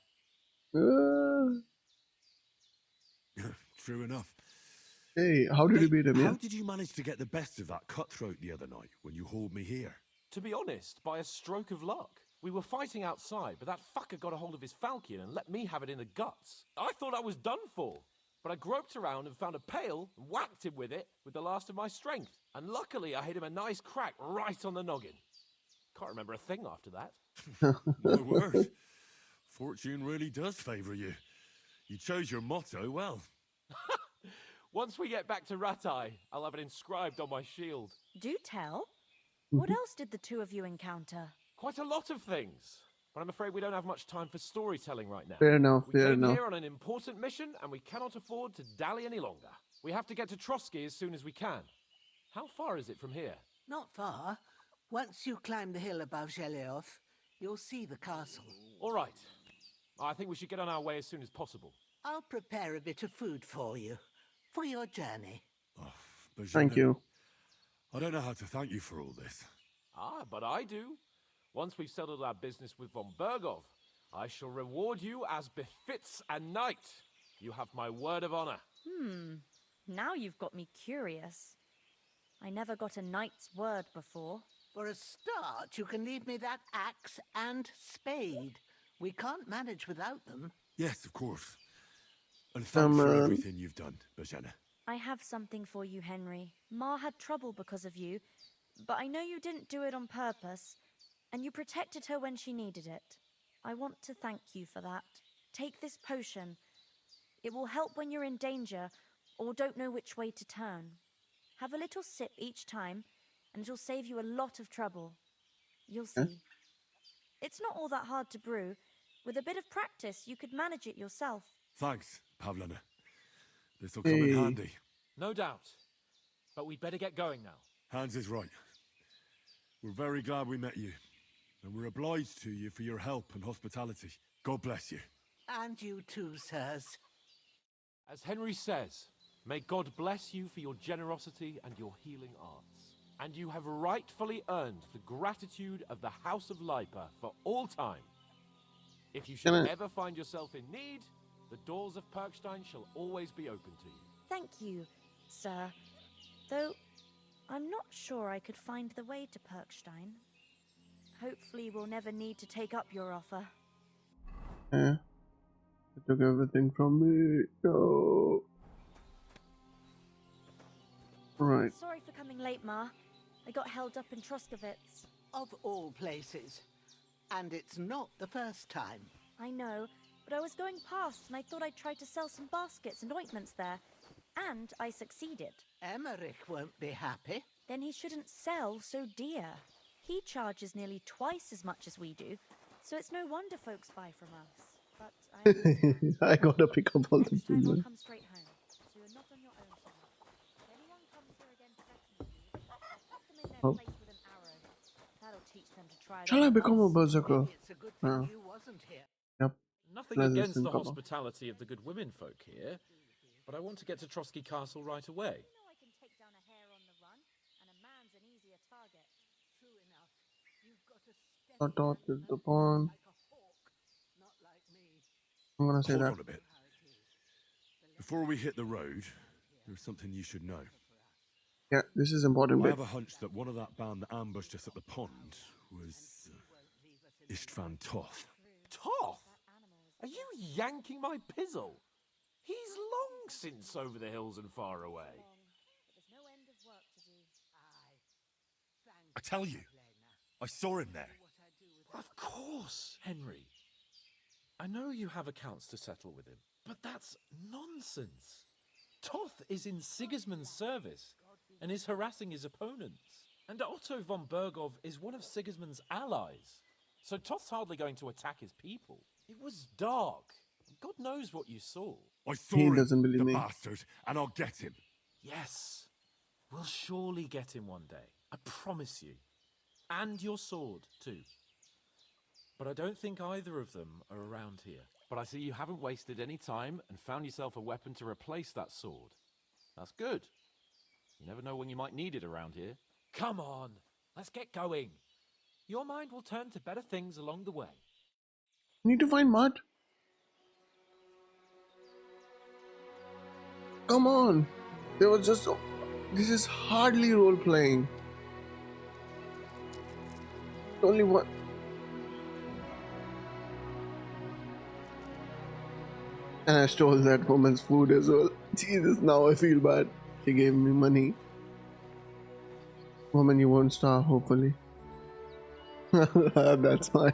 True enough. Hey, how did you Hey, beat him? how Yeah. did you manage to get the best of that cutthroat the other night when you hauled me here? To be honest, by a stroke of luck. We were fighting outside, but that fucker got a hold of his falcon and let me have it in the guts. I thought I was done for. But I groped around and found a pail and whacked him with it with the last of my strength. And luckily, I hit him a nice crack right on the noggin. Can't remember a thing after that. My word. Fortune really does favour you. You chose your motto well. Once we get back to Ratai, I'll have it inscribed on my shield. Do tell. What else did the two of you encounter? Quite a lot of things. But I'm afraid we don't have much time for storytelling right now. Fair enough. We Fair came enough. here on an important mission, and we cannot afford to dally any longer. We have to get to Trotsky as soon as we can. How far is it from here? Not far. Once you climb the hill above Zheleov, you'll see the castle. All right. I think we should get on our way as soon as possible. I'll prepare a bit of food for you, for your journey. Oh, but Thank you. I don't know how to thank you for all this. Ah, but I do. Once we've settled our business with von Bergov, I shall reward you as befits a knight. You have my word of honor. Now you've got me curious. I never got a knight's word before. For a start, you can leave me that axe and spade. We can't manage without them. Yes, of course. And thanks for Um, everything you've done, Bajana. I have something for you, Henry. Ma had trouble because of you, but I know you didn't do it on purpose, and you protected her when she needed it. I want to thank you for that. Take this potion. It will help when you're in danger or don't know which way to turn. Have a little sip each time, and it'll save you a lot of trouble. You'll see. It's not all that hard to brew. With a bit of practice, you could manage it yourself. Thanks, Pavlana. This'll come in Hey. handy. No doubt. But we'd better get going now. Hans is right. We're very glad we met you. And we're obliged to you for your help and hospitality. God bless you. And you too, sirs. As Henry says, may God bless you for your generosity and your healing arts. And you have rightfully earned the gratitude of the House of Lipa for all time. If you should Can I- ever find yourself in need, the doors of Perkstein shall always be open to you. Thank you, sir. Though, I'm not sure I could find the way to Perkstein. Hopefully we'll never need to take up your offer. Yeah. They took everything from me. No. Right. Sorry for coming late, Ma. I got held up in Troskovitz. Of all places. And it's not the first time. I know, but I was going past and I thought I'd try to sell some baskets and ointments there. And I succeeded. Emmerich won't be happy. Then he shouldn't sell so dear. He charges nearly twice as much as we do, so it's no wonder folks buy from us. But I understand. I gotta pick up all the Next time I'll food. come straight home, so you're not on your own tonight. If anyone comes here again threatening you, I'll put them in their Oh. place with an arrow. That'll teach them to try Shall I their become a luck. berserker? Maybe it's a good thing Oh. you wasn't here. Yep. Nothing Resistant against the cover. hospitality of the good women folk here, but I want to get to Trotsky Castle right away. You know I can take down a hare on the run, and a man's an easier target. True enough. You've got a step Dot dot is the pawn. like a hawk. Not like me. I'm gonna say Hold that. on a bit. Before we hit the road, there's something you should know. Yeah, this is important I bit. have a hunch that one of that band that ambushed us at the pond was Istvan Toth. Toth? Are you yanking my pizzle? He's long since over the hills and far away. But there's no end of work to do. I tell you, I saw him there. Of course, Henry. I know you have accounts to settle with him, but that's nonsense. Toth is in Sigismund's service and is harassing his opponents. And Otto von Bergov is one of Sigismund's allies. So Toth's hardly going to attack his people. It was dark. God knows what you saw. I saw He him, doesn't believe the me. bastard, and I'll get him. Yes. We'll surely get him one day. I promise you. And your sword, too. But I don't think either of them are around here. But I see you haven't wasted any time and found yourself a weapon to replace that sword. That's good. You never know when you might need it around here. Come on, let's get going. Your mind will turn to better things along the way. Need to find mud. Come on. There was just. This is hardly role playing. Only one. And I stole that woman's food as well. Jesus, now I feel bad. She gave me money. Woman, you won't starve, hopefully. That smile.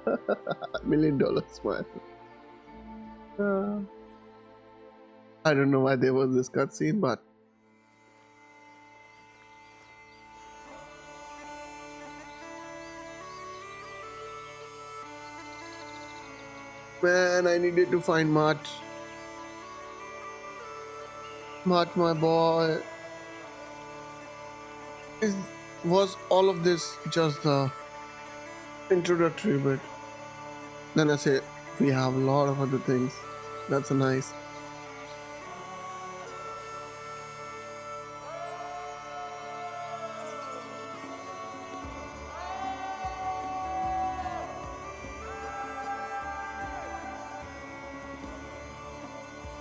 $1 million smile. I don't know why there was this cutscene, but man, I needed to find Mart. Mart, my boy. Was all of this just the introductory bit? Then I say we have a lot of other things. That's nice.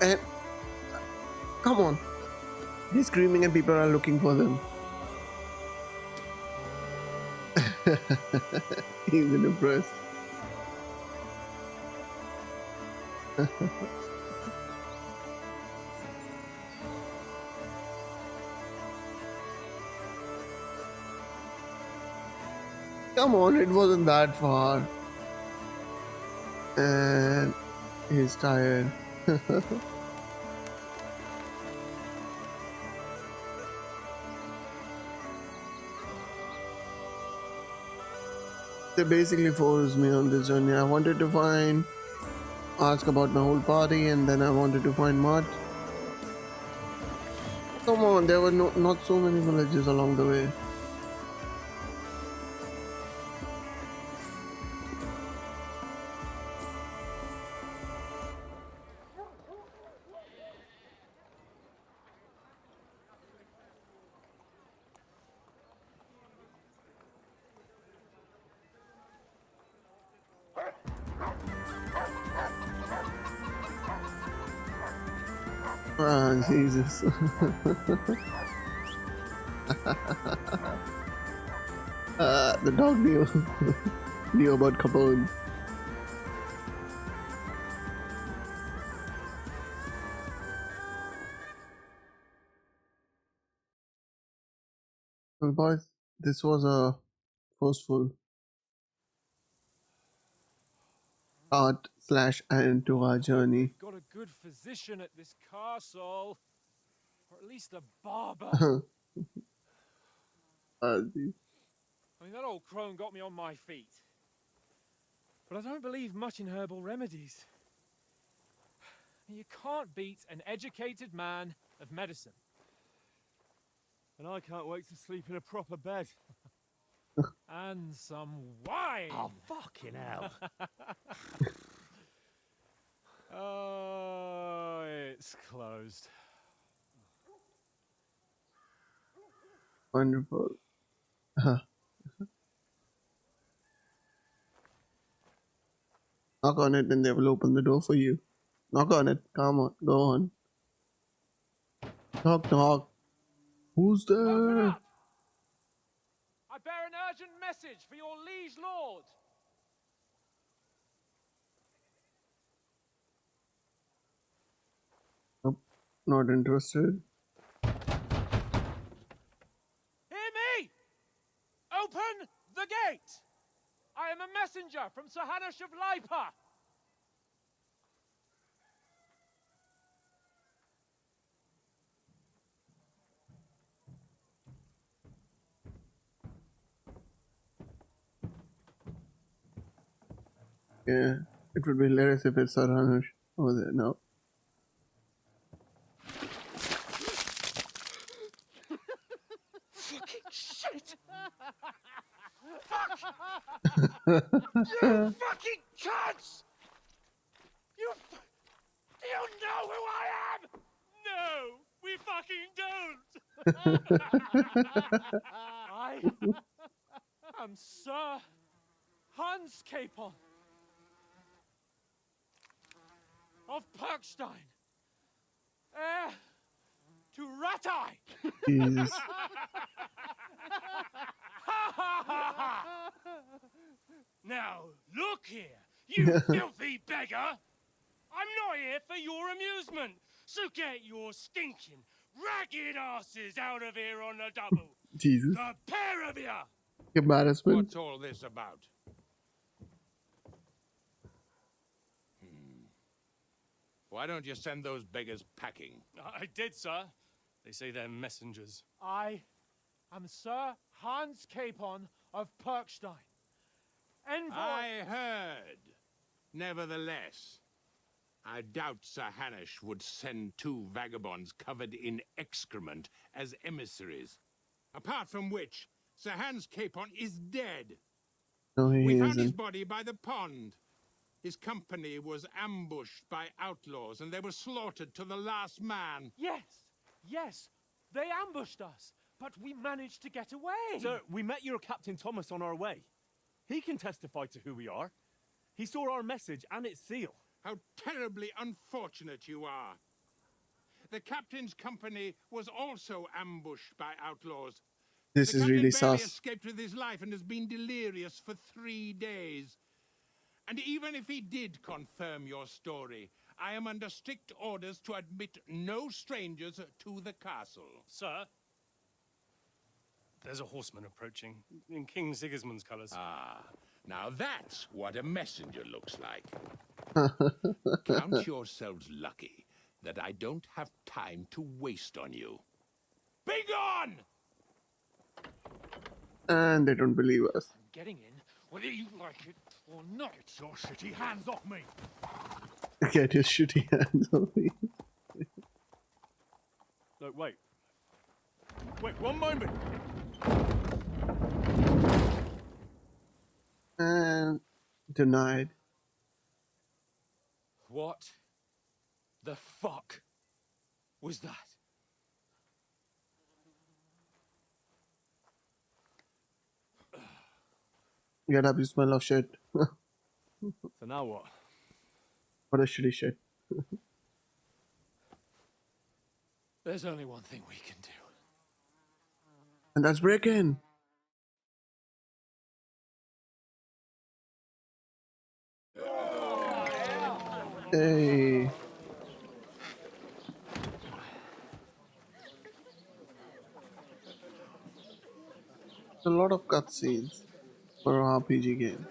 And come on, he's screaming and people are looking for them. He's impressed. Come on, it wasn't that far. And he's tired. They basically forced me on this journey. I wanted to ask about my whole party, and then I wanted to find Mart. Come on, there were not so many villages along the way. Ah, Jesus. The dog knew about Capone. Well, boys, this was a forceful start/end to our journey. We've got a good physician at this castle. Or at least a barber. I mean, that old crone got me on my feet. But I don't believe much in herbal remedies. You can't beat an educated man of medicine. And I can't wait to sleep in a proper bed. And some wine! Oh, fucking hell. Oh, it's closed. Wonderful. Knock on it and they will open the door for you. Knock on it. Come on. Go on. Knock, knock. Who's Open there? up! I bear an urgent message for your liege lord. Nope. Not interested. Hear me! Open the gate! I am a messenger from Sir Hanush of Lipa. Yeah. It would be hilarious if it's Sir Hanush over there. No. You fucking cunts! Do you know who I am? No, we fucking don't. I am Sir Hans Capon of Perkstein, heir to Rat-Eye. Jesus. Now, look here, you filthy beggar. I'm not here for your amusement, so get your stinking, ragged asses out of here on the double. Jesus. The pair of you! Embarrassment. What's all this about? Why don't you send those beggars packing? I did, sir. They say they're messengers. I am Sir Hans Capon of Perkstein, envoy. I heard. Nevertheless, I doubt Sir Hanush would send 2 vagabonds covered in excrement as emissaries. Apart from which, Sir Hans Capon is dead. No, he We found his isn't. body by the pond. His company was ambushed by outlaws, and they were slaughtered to the last man. Yes, they ambushed us, but we managed to get away. Sir, we met your Captain Thomas on our way. He can testify to who we are. He saw our message and its seal. How terribly unfortunate you are. The captain's company was also ambushed by outlaws. This The is captain really barely sus. escaped with his life and has been delirious for 3 days. And even if he did confirm your story, I am under strict orders to admit no strangers to the castle. Sir, there's a horseman approaching in King Sigismund's colours. Ah, now that's what a messenger looks like. Count yourselves lucky that I don't have time to waste on you. Be gone! And they don't believe us. Getting in, whether you like it or not. Get your shitty hands off me! Get your shitty hands off me. No, wait. Wait, one moment. And denied. What the fuck was that? Get up, you smell of shit. So now what? What a shitty shit. There's only one thing we can do. And that's break-in. Hey. A lot of cutscenes for an RPG game.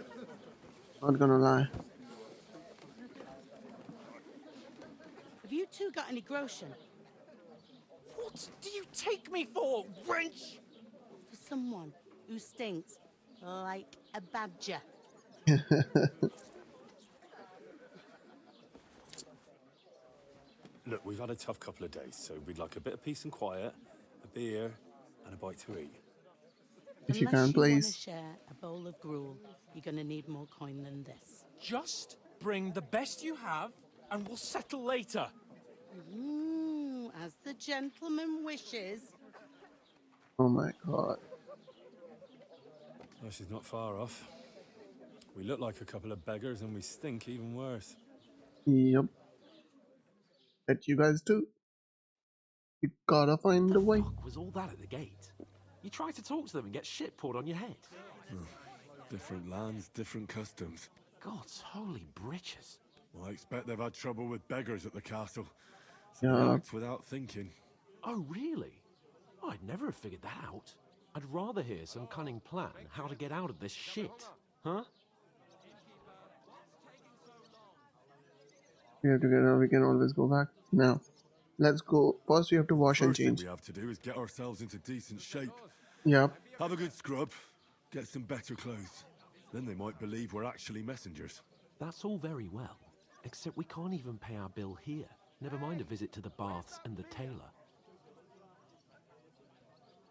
Not gonna lie. Have you two got any groschen? What do you take me for, wench? For someone who stinks like a badger. Look, we've had a tough couple of days, so we'd like a bit of peace and quiet, a beer, and a bite to eat. If you Unless can, you want to please. share a bowl of gruel, you're going to need more coin than this. Just bring the best you have, and we'll settle later. As the gentleman wishes. Oh my god. Well, she's not far off. We look like a couple of beggars, and we stink even worse. Yep. Bet you guys do. You gotta find a way. What the fuck was all that at the gate? You try to talk to them and get shit poured on your head. Different lands, different customs. God's holy britches. Well, I expect they've had trouble with beggars at the castle. So Yeah. they act without thinking. Oh, really? I'd never have figured that out. I'd rather hear some cunning plan how to get out of this shit. Huh? We have to get out. We can always go back. Now, let's go. First, we have to wash and First thing change. we have to do is get ourselves into decent shape. Yep. Have a good scrub. Get some better clothes. Then they might believe we're actually messengers. That's all very well. Except we can't even pay our bill here. Never mind a visit to the baths and the tailor.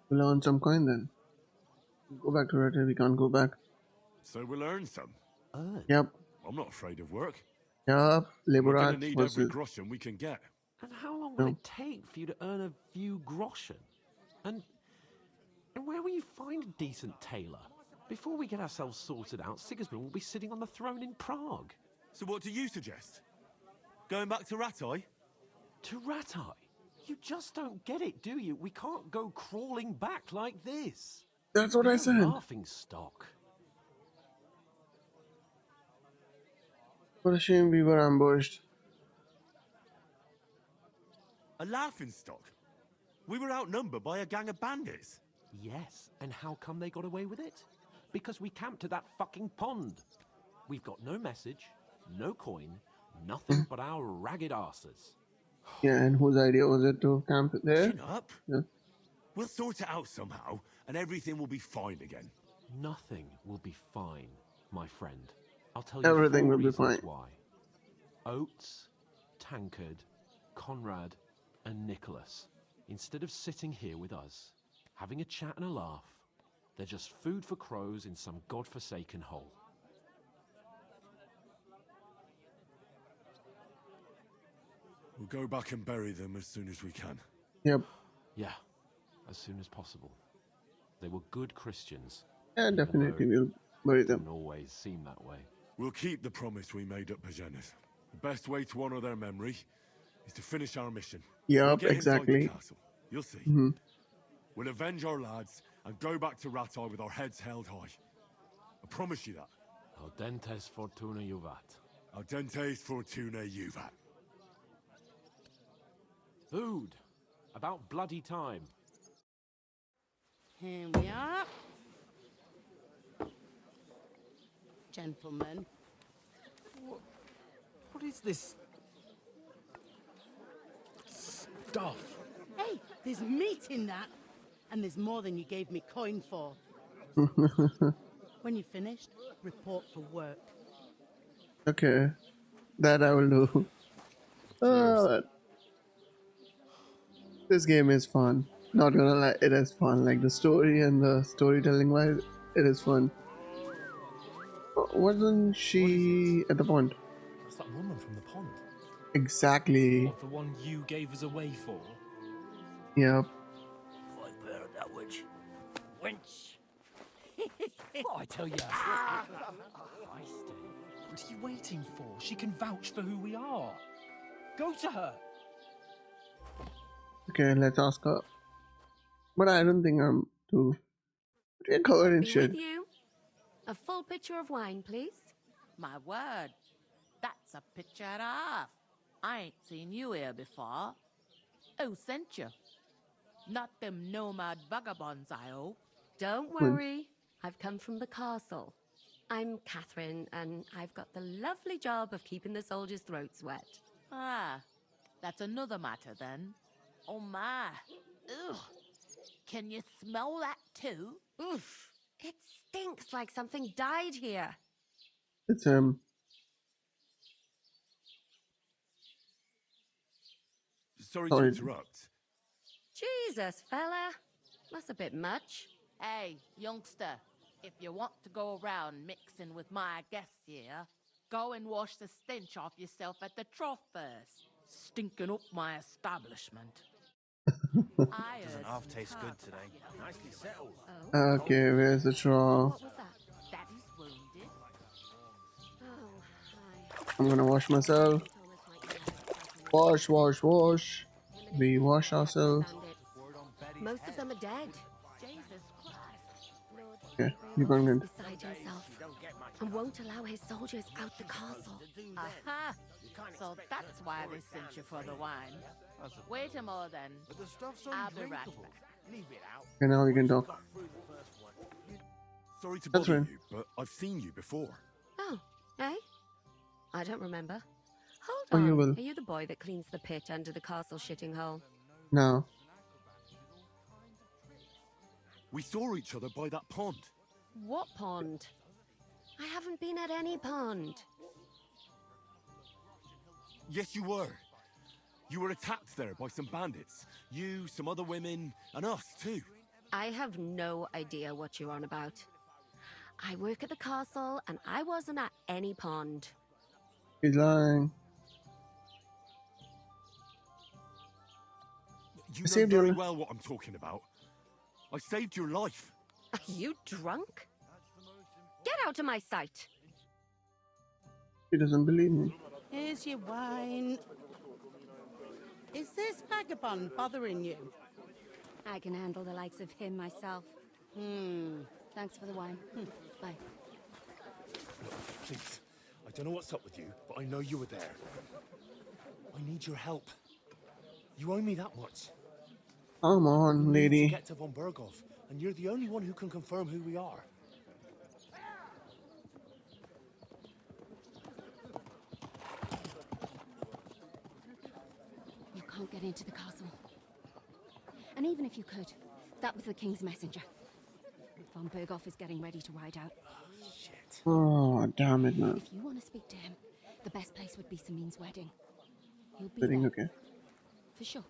We'll earn some coin then. Go back to Red. We can't go back. So we'll earn some. Earn? Yep. I'm not afraid of work. Yep. We're Labor gonna arts need every versus. groschen we can get. And how long will it take for you to earn a few groschen? And where will you find a decent tailor? Before we get ourselves sorted out, Sigismund will be sitting on the throne in Prague. So what do you suggest? Going back to Ratai? To Ratai? You just don't get it, do you? We can't go crawling back like this. That's what I You're said. a laughing stock. What a shame we were ambushed. A laughing stock? We were outnumbered by a gang of bandits. Yes, and how come they got away with it? Because we camped at that fucking pond. We've got no message, no coin, nothing but our ragged arses. Yeah, and whose idea was it to camp there? Chin up. Yeah. We'll sort it out somehow, and everything will be fine again. Nothing will be fine, my friend. I'll tell you Everything 4 will be reasons fine. why. Oates, Tankard, Conrad, and Nicholas, instead of sitting here with us, having a chat and a laugh, they're just food for crows in some godforsaken hole. We'll go back and bury them as soon as we can. Yep. Yeah, as soon as possible. They were good Christians. Yeah, even definitely though we'll bury it them. didn't always seem that way. We'll keep the promise we made at Pagenes. The best way to honor their memory is to finish our mission. Yep, We'll get inside exactly. the castle. You'll see. We'll avenge our lads and go back to Ratai with our heads held high. I promise you that. Audentes fortuna juvat. Audentes fortuna juvat. Food! About bloody time. Here we are. Gentlemen. What is this stuff? Hey, there's meat in that. And there's more than you gave me coin for. When you're finished, report for work. Okay. That I will do. This game is fun. Not gonna lie, it is fun. Like the story and the storytelling wise, it is fun. Wasn't she at the pond? That's that woman from the pond. Exactly. What, the one you gave us away for? Yep. I've heard that witch. Wench. What I tell you? What are you waiting for? She can vouch for who we are. Go to her. Okay, let's ask her. But I don't think I'm too. We're covered in Be shit. with you. A full pitcher of wine, please. My word, that's a picture and a half. I ain't seen you here before. Who sent you? Not them nomad vagabonds, I hope. Don't worry. I've come from the castle. I'm Catherine, and I've got the lovely job of keeping the soldiers' throats wet. Ah, that's another matter then. Oh my. Ugh. Can you smell that too? Oof. It stinks like something died here. It's Sorry to Sorry. interrupt. Jesus, fella. That's a bit much. Hey, youngster, if you want to go around mixing with my guests here, go and wash the stench off yourself at the trough first. Stinking up my establishment. Doesn't half taste good today. Nicely settled. okay. Where's the straw? What was that? Daddy's wounded. Oh, hi. I'm gonna wash myself. Wash, wash, wash. We wash ourselves. Most of them are dead. Jesus Christ. Okay, you're going in. Beside himself, and won't allow his soldiers out the castle. Aha! So that's why they sent you for the wine. Wait a moment then. But the stuff's I'll be right undrinkable. back. Leave it out. Okay, now we can talk. Sorry to That's bother right. you, but I've seen you before. Oh, eh? I don't remember. Hold Oh, on. you will. Are you the boy that cleans the pit under the castle shitting hole? No. We saw each other by that pond. What pond? I haven't been at any pond. Yes, you were. You were attacked there by some bandits. You, some other women, and us too. I have no idea what you're on about. I work at the castle, and I wasn't at any pond. He's lying. You I know saved very you. well what I'm talking about. I saved your life. Are you drunk? Get out of my sight. He doesn't believe me. Here's your wine. Is this vagabond bothering you? I can handle the likes of him myself. Thanks for the wine. Bye. Please, I don't know what's up with you, but I know you were there. I need your help. You owe me that much. Come on, We need to lady. get to von Berghoff, and you're the only one who can confirm who we are. You can't get into the castle. And even if you could, that was the king's messenger. Von Berghoff is getting ready to ride out. Shit. Oh, damn it, man. If you want to speak to him, the best place would be Samin's wedding. He'll be Wedding, there. okay. For sure.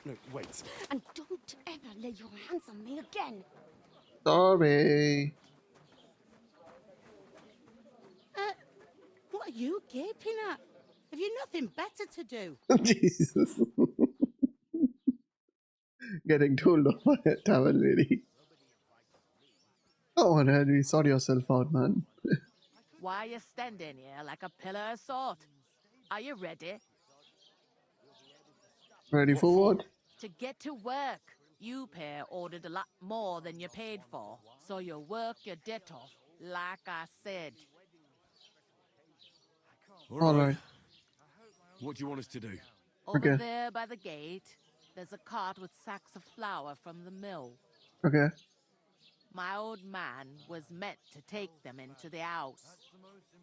No, wait. And don't ever lay your hands on me again. Sorry. What are you gaping at? Have you nothing better to do? Jesus. Getting told off by a tavern lady. Come on, Henry. Sort yourself out, man. Why are you standing here like a pillar of salt? Are you ready? Ready for what? To get to work. You pair ordered a lot more than you paid for, so you work your debt off, like I said. All right. Alright. What do you want us to do? Over there by the gate, there's a cart with sacks of flour from the mill. Okay. My old man was meant to take them into the house.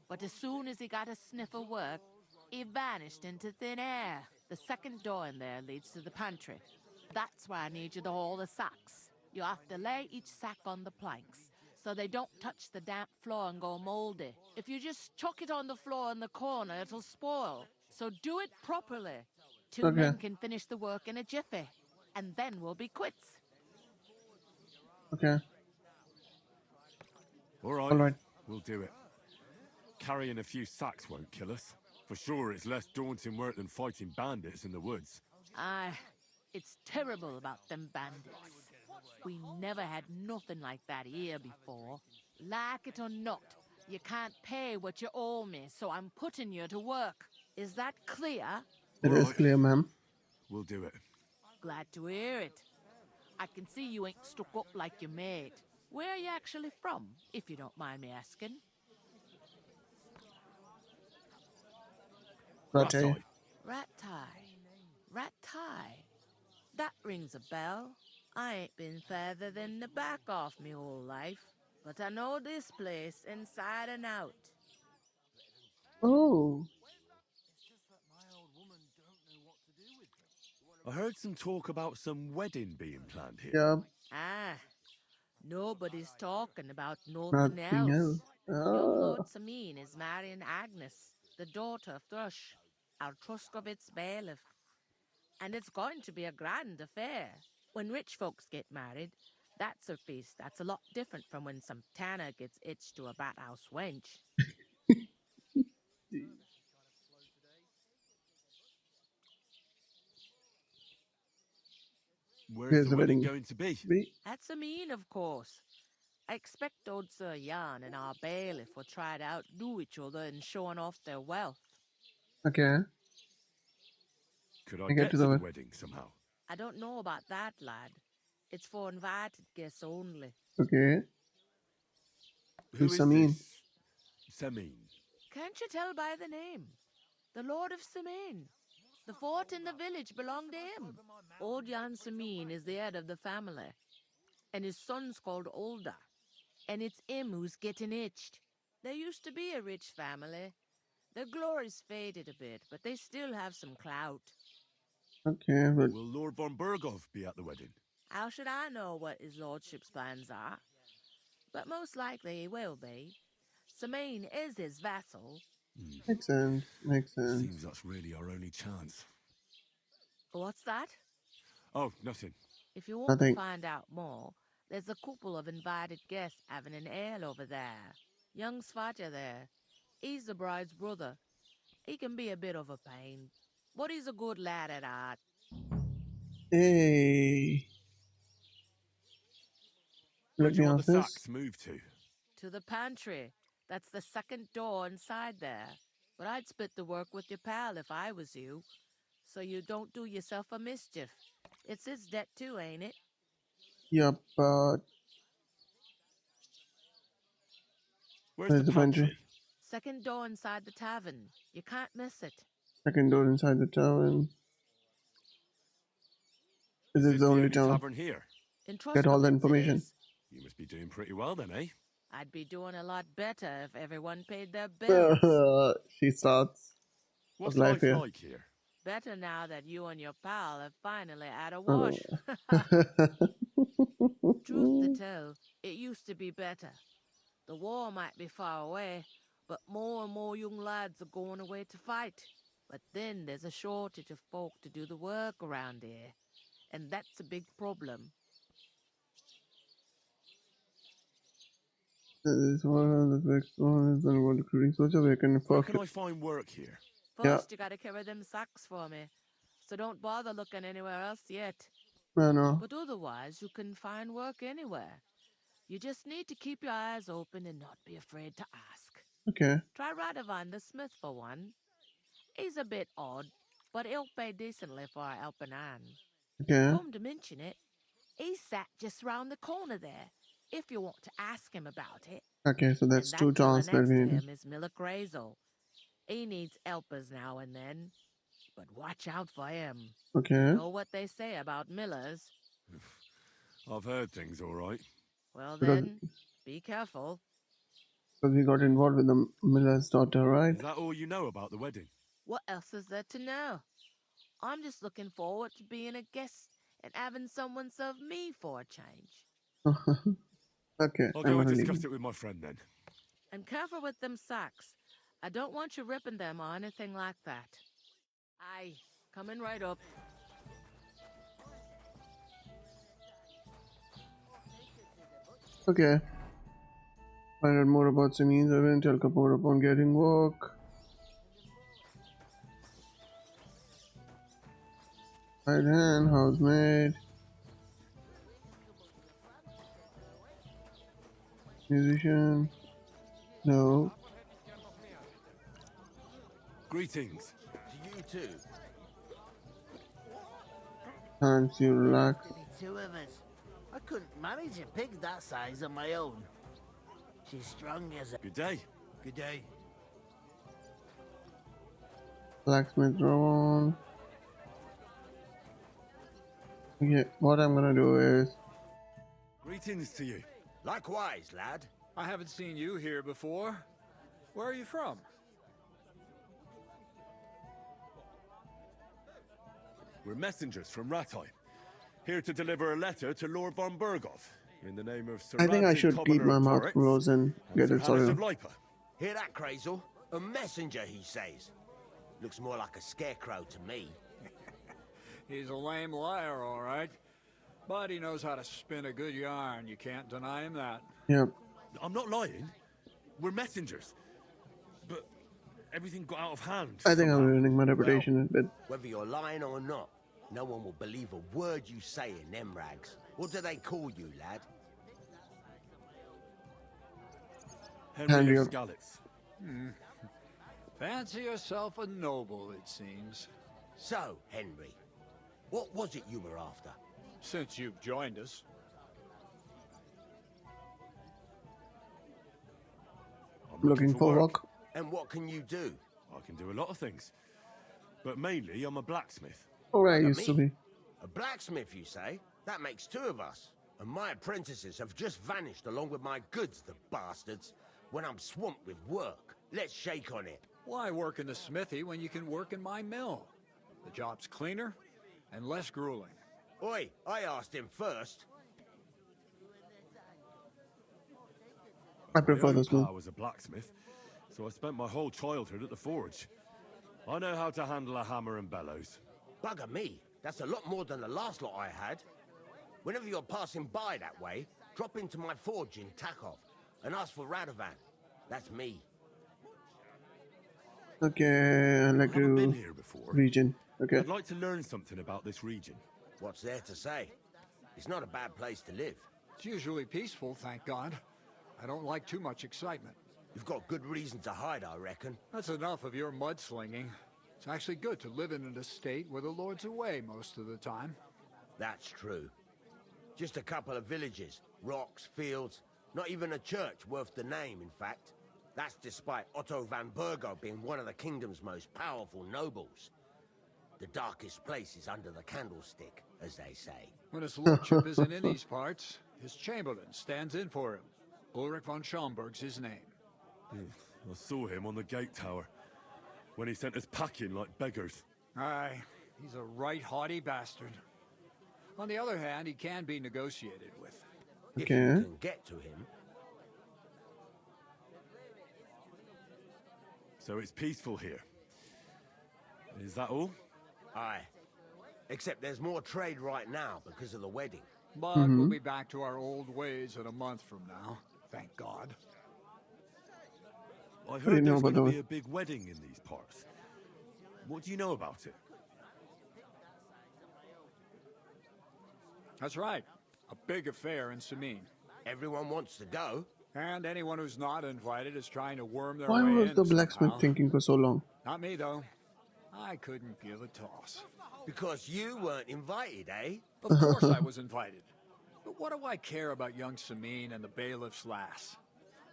But as soon as he got a sniff of work, he vanished into thin air. The second door in there leads to the pantry. That's why I need you to haul the sacks. You have to lay each sack on the planks, so they don't touch the damp floor and go moldy. If you just chuck it on the floor in the corner, it'll spoil. So do it properly. Two men can finish the work in a jiffy, and then we'll be quits. Okay. All right. All right. We'll do it. Carrying a few sacks won't kill us. For sure, it's less daunting work than fighting bandits in the woods. Aye, it's terrible about them bandits. We never had nothing like that here before. Like it or not, you can't pay what you owe me, so I'm putting you to work. Is that clear? It is clear, ma'am. We'll do it. Glad to hear it. I can see you ain't stuck up like your mate. Where are you actually from, if you don't mind me asking? Rattay. Rattay. That rings a bell. I ain't been further than the back off me whole life, but I know this place inside and out. Oh. I heard some talk about some wedding being planned here. Yeah. Ah, nobody's talking about Nothing nothing else. Young Lord Ah. Samin is marrying Agnes, the daughter of Thrush, our Truscovitz bailiff. And it's going to be a grand affair. When rich folks get married, that's a feast that's a lot different from when some tanner gets itched to a bathouse wench. Where's the wedding going to be? At Samin, of course. I expect old Sir Jan and our bailiff will try to outdo each other in showing off their wealth. Okay. Could I get get to to the the wed- wedding somehow? I don't know about that, lad. It's for invited guests only. Okay. Who Who's is Samin? this? Samin. Can't you tell by the name? The Lord of Samin. The fort in the village belonged to him. Old Jan Samin is the head of the family. And his son's called Olda. And it's him who's getting itched. There used to be a rich family. Their glory's faded a bit, but they still have some clout. Okay, but Will Lord von Berghoff be at the wedding? How should I know what his lordship's plans are? But most likely he will be. Samin is his vassal. makes sense. Makes sense. Seems that's really our only chance. What's that? Oh, nothing. If you want Nothing. to find out more, There's a couple of invited guests having an ale over there. Young Svaja there. He's the bride's brother. He can be a bit of a pain, but he's a good lad at heart. Hey. Where Let do you me want the ask this. sacks moved to? To the pantry. That's the second door inside there. But I'd split the work with your pal if I was you, so you don't do yourself a mischief. It's his debt too, ain't it? Yep, but Where's the where's the pantry? pantry? Second door inside the tavern. You can't miss it. Second door inside the tavern. Is this the only tavern? Tavern here? In Get all the Truscombe, it information. is. You must be doing pretty well then, eh? I'd be doing a lot better if everyone paid their bills. She starts. What's life life here? like here? Better now that you and your pal have finally had a wash. Truth to tell, it used to be better. The war might be far away, but more and more young lads are going away to fight. But then there's a shortage of folk to do the work around here, and that's a big problem. This one, the next one is going to recruiting soldier. Where can I find work here? First, you gotta carry them sacks for me, so don't bother looking anywhere else yet. No. But otherwise, you can find work anywhere. You just need to keep your eyes open and not be afraid to ask. Okay. Try Radovan the Smith for one. He's a bit odd, but he'll pay decently for a helping hand. Okay. Come to mention it, he sat just round the corner there, if you want to ask him about it. Okay, so that's And two that fella jobs that next we to need. him is Miller Crazel. He needs helpers now and then, but watch out for him. Okay. You know what they say about Millers? I've heard things, all right. Well Because- then, be careful. Because we got involved with the miller's daughter, right? Is that all you know about the wedding? What else is there to know? I'm just looking forward to being a guest and having someone serve me for a change. Okay, I'll I'm go and gonna discuss leave. it with my friend then. And careful with them sacks. I don't want you ripping them or anything like that. Aye, coming right up. Okay. Find out more about Simeon's event. Tell Kapoor upon getting work. Right hand, housemaid. Musician. No. Greetings. To you too. Hands you relax. To be two of us. I couldn't manage a pig that size on my own. She's strong as a... Good day. Good day. Blacksmith on. Okay, what I'm gonna do is. Greetings to you. Likewise, lad. I haven't seen you here before. Where are you from? We're messengers from Ratai, here to deliver a letter to Lord von Berghoff in the name of Sir I think I Radzig, should keep Commoner my of mouth Turrets, closed and get Sir it Hannes sorted. of Lipa. Hear that, Crazel? A messenger, he says. Looks more like a scarecrow to me. He's a lame liar, all right. But he knows how to spin a good yarn. You can't deny him that. Yep. I'm not lying. We're messengers. But everything got out of hand. I think I'm somehow. ruining my reputation a bit. Whether you're lying or not, no one will believe a word you say in them rags. What do they call you, lad? Henry Henry of of- Skalitz. Fancy yourself a noble, it seems. So, Henry, what was it you were after? Since you've joined us. I'm Looking for work. And what can you do? I can do a lot of things. But mainly, I'm a blacksmith. Alright, Like used to me? be. A blacksmith, you say? That makes two of us. And my apprentices have just vanished along with my goods, the bastards. When I'm swamped with work. Let's shake on it. Why work in the smithy when you can work in my mill? The job's cleaner and less grueling. Oi, I asked him first. I prefer My own this one. pa was a blacksmith, so I spent my whole childhood at the forge. I know how to handle a hammer and bellows. Bugger me. That's a lot more than the last lot I had. Whenever you're passing by that way, drop into my forge in Takov and ask for Radovan. That's me. Okay, I like I haven't been to here before. region. Okay. I'd like to learn something about this region. What's there to say? It's not a bad place to live. It's usually peaceful, thank God. I don't like too much excitement. You've got good reason to hide, I reckon. That's enough of your mudslinging. It's actually good to live in an estate where the Lord's away most of the time. That's true. Just a couple of villages, rocks, fields, not even a church worth the name, in fact. That's despite Otto van Burgo being one of the kingdom's most powerful nobles. The darkest place is under the candlestick, as they say. When his lordship isn't in these parts, his chamberlain stands in for him. Ulrich von Schomberg's his name. I saw him on the gate tower when he sent us packing like beggars. Aye, he's a right haughty bastard. On the other hand, he can be negotiated with. If you can get to him. So it's peaceful here. Is that all? Aye. Except there's more trade right now because of the wedding. But we'll be back to our old ways in a month from now. Thank God. I heard there's going to be a big wedding in these parts. What do you know about it? That's right. A big affair in Samin. Everyone wants to go. And anyone who's not invited is trying to worm their Why way was in the blacksmith somehow. thinking for so long? Not me, though. I couldn't give a toss. Because you weren't invited, eh? Of course I was invited. But what do I care about young Samin and the bailiff's lass?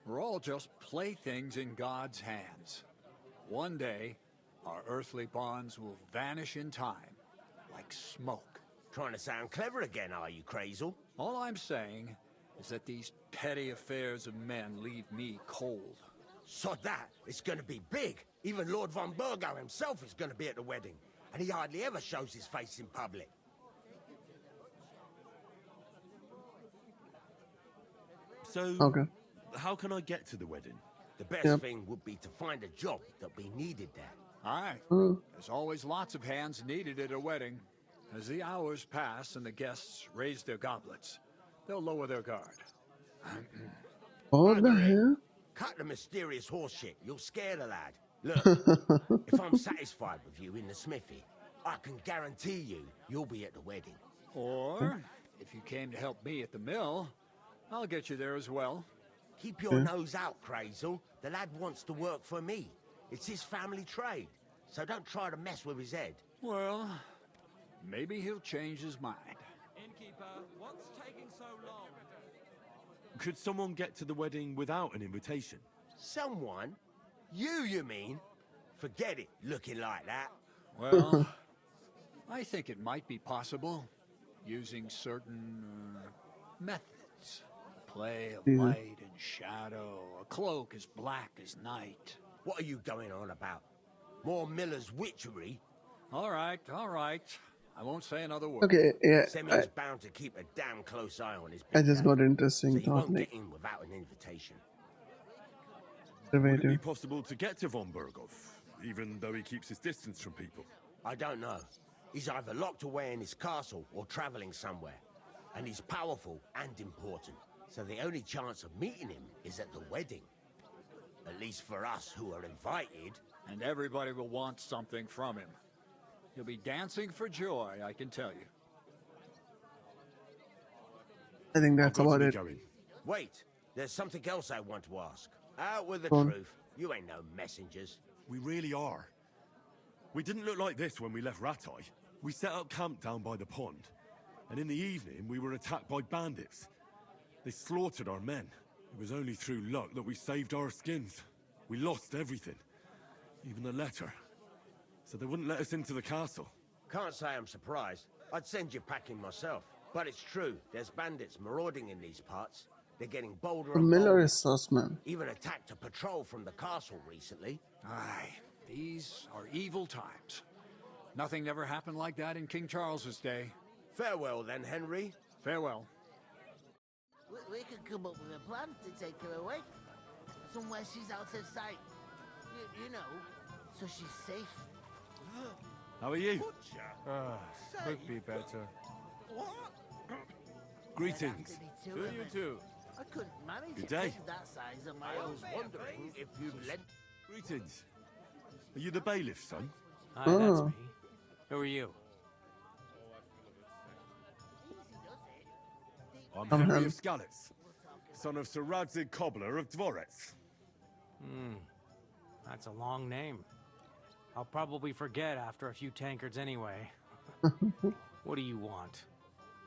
We're all just playthings in God's hands. One day, our earthly bonds will vanish in time, like smoke. Trying to sound clever again, are you, Crazel? All I'm saying is that these petty affairs of men leave me cold. Sod that, it's gonna be big. Even Lord von Burgo himself is gonna be at the wedding. And he hardly ever shows his face in public. So, Okay. how can I get to the wedding? The best thing would be to find a job that we needed there. Aye. There's always lots of hands needed at a wedding. As the hours pass and the guests raise their goblets, they'll lower their guard. What the hell? Cut the mysterious horse shit. You'll scare the lad. Look, if I'm satisfied with you in the smithy, I can guarantee you'll be at the wedding. Or, if you came to help me at the mill, I'll get you there as well. Keep your nose out, Crazel. The lad wants to work for me. It's his family trade, so don't try to mess with his head. Well, maybe he'll change his mind. Innkeeper, what's taking so long? Could someone get to the wedding without an invitation? Someone? You mean? Forget it, looking like that. Well, I think it might be possible, using certain methods. Play of light and shadow, a cloak as black as night. What are you going on about? More Miller's witchery? All right. I won't say another word. Okay, yeah. Semin's bound to keep a damn close eye on his I big just day, got an interesting so you thought. won't Like, get in without an invitation. Would it be possible to get to von Burgov, even though he keeps his distance from people? I don't know. He's either locked away in his castle or traveling somewhere. And he's powerful and important. So the only chance of meeting him is at the wedding. At least for us who are invited. And everybody will want something from him. He'll be dancing for joy, I can tell you. I think that's about it. Wait, there's something else I want to ask. Out with the Go on. truth. You ain't no messengers. We really are. We didn't look like this when we left Ratai. We set up camp down by the pond, and in the evening we were attacked by bandits. They slaughtered our men. It was only through luck that we saved our skins. We lost everything, even the letter. So they wouldn't let us into the castle. Can't say I'm surprised. I'd send you packing myself. But it's true, there's bandits marauding in these parts. They're getting bolder and Miller bolder. is sus, man. Even attacked a patrol from the castle recently. Aye, these are evil times. Nothing ever happened like that in King Charles's day. Farewell then, Henry. Farewell. We could come up with a plan to take her away. Somewhere she's out of sight. You know, so she's safe. How are you? Could be better. Greetings. To you too. I couldn't manage Good it day. being that size on my I own. was wondering if you'd lent... Greetings. Are you the bailiff, son? Hi, that's me. Who are you? I'm I'm Henry him. of Skalitz, son of Sir Radzig Cobbler of Dvorets. That's a long name. I'll probably forget after a few tankards anyway. What do you want?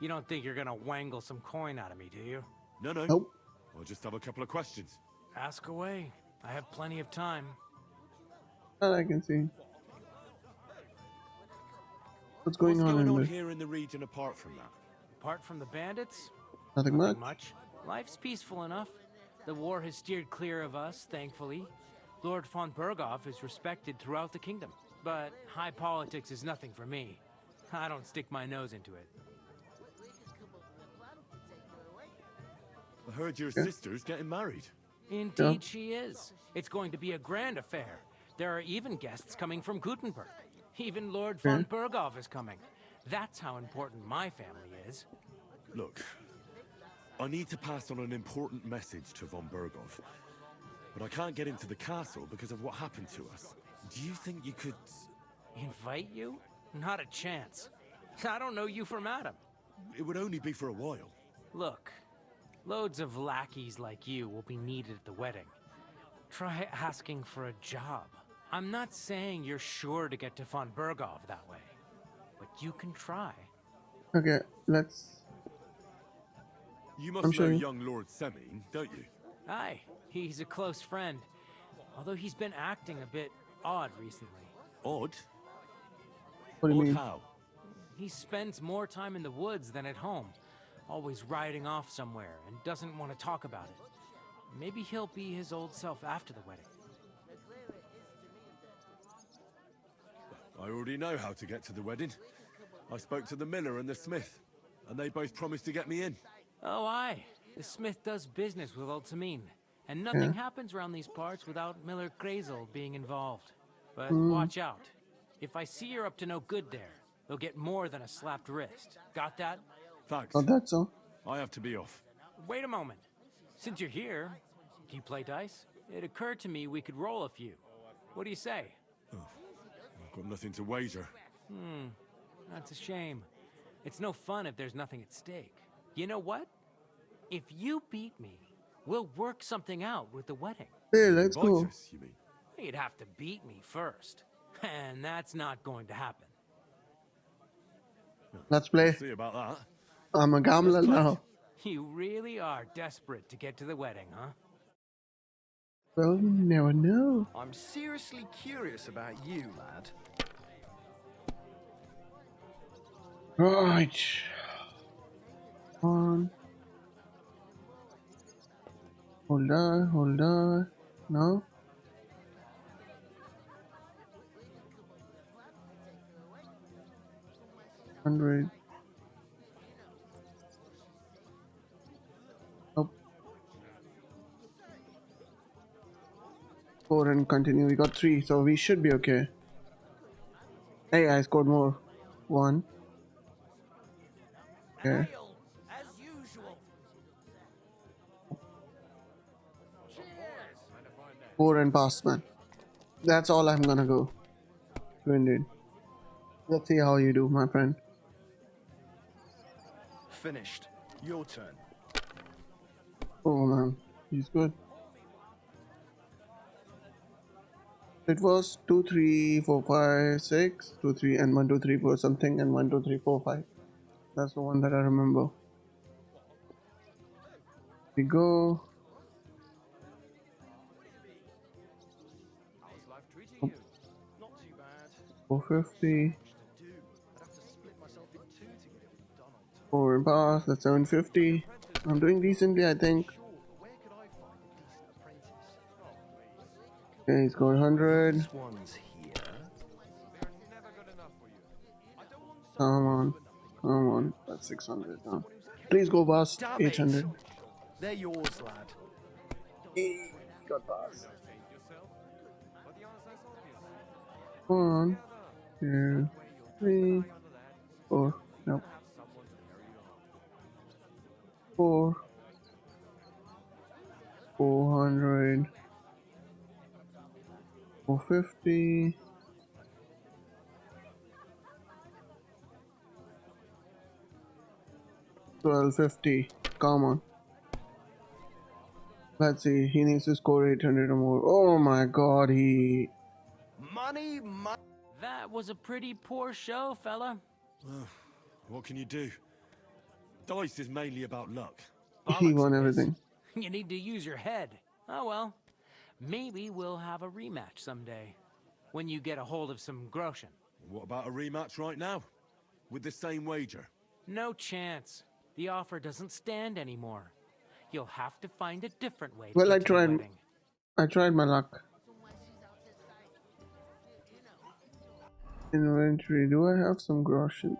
You don't think you're gonna wangle some coin out of me, do you? No. Nope. I'll just have a couple of questions. Ask away. I have plenty of time. That I can see. What's What's going on in there? here in the region apart from that? Apart from the bandits? Nothing much. Much. Life's peaceful enough. The war has steered clear of us, thankfully. Lord von Berghoff is respected throughout the kingdom. But high politics is nothing for me. I don't stick my nose into it. I heard your sister's getting married. Indeed she is. It's going to be a grand affair. There are even guests coming from Gutenberg. Even Lord von Berghoff is coming. That's how important my family is. Look, I need to pass on an important message to von Berghoff. But I can't get into the castle because of what happened to us. Do you think you could... Invite you? Not a chance. I don't know you from Adam. It would only be for a while. Look, loads of lackeys like you will be needed at the wedding. Try asking for a job. I'm not saying you're sure to get to von Berghoff that way, but you can try. Okay, let's. You must know young Lord Semine, don't you? Aye, he's a close friend. Although he's been acting a bit odd recently. Odd? What do you mean? How? He spends more time in the woods than at home, always riding off somewhere and doesn't want to talk about it. Maybe he'll be his old self after the wedding. I already know how to get to the wedding. I spoke to the miller and the smith, and they both promised to get me in. Oh, aye. The smith does business with old Semine, and nothing happens around these parts without Miller Grazel being involved. But watch out. If I see you're up to no good there, they'll get more than a slapped wrist. Got that? Thanks. Oh, that's all. I have to be off. Wait a moment. Since you're here, do you play dice? It occurred to me we could roll a few. What do you say? I've got nothing to wager. That's a shame. It's no fun if there's nothing at stake. You know what? If you beat me, we'll work something out with the wedding. Hey, let's go. You mean? You'd have to beat me first. And that's not going to happen. Let's play. See about that. I'm a gambler now. You really are desperate to get to the wedding, huh? Well, you never know. I'm seriously curious about you, lad. Right. On. Hold on. No. $100. Nope. 4 and continue. We got 3, so we should be okay. Hey, I scored more. 1. Okay. As usual. 4 and pass, man. That's all I'm gonna go. Indeed. Let's see how you do, my friend. Finished. Your turn. Oh man, he's good. It was 2, 3, 4, 5, 6, 2, 3, and 1, 2, 3, 4 something, and 1, 2, 3, 4, 5. That's the one that I remember. We go. How's life treating you? Not too bad. 450. I'd have to split myself in two to get it done on time. 4 and pass. That's 750. I'm doing decently, I think. Sure, but where could I find a decent apprentice? Oh, please. Okay, he's going 100. This one's here. Come on. That's 600 now. Please go past Damn 800. it. They're yours, lad. Hey, got pass. 1, 2, 3, 4. Nope. 4, 400, 450. 1250. Come on. Let's see. He needs to score 800 or more. Oh my god, he. Money. That was a pretty poor show, fella. What can you do? Dice is mainly about luck. He Bollocks won it is. everything. You need to use your head. Oh well. Maybe we'll have a rematch someday. When you get a hold of some groschen. What about a rematch right now? With the same wager? No chance. The offer doesn't stand anymore. You'll have to find a different way to Well, get to the wedding. I tried my luck. Inventory. Do I have some groschen?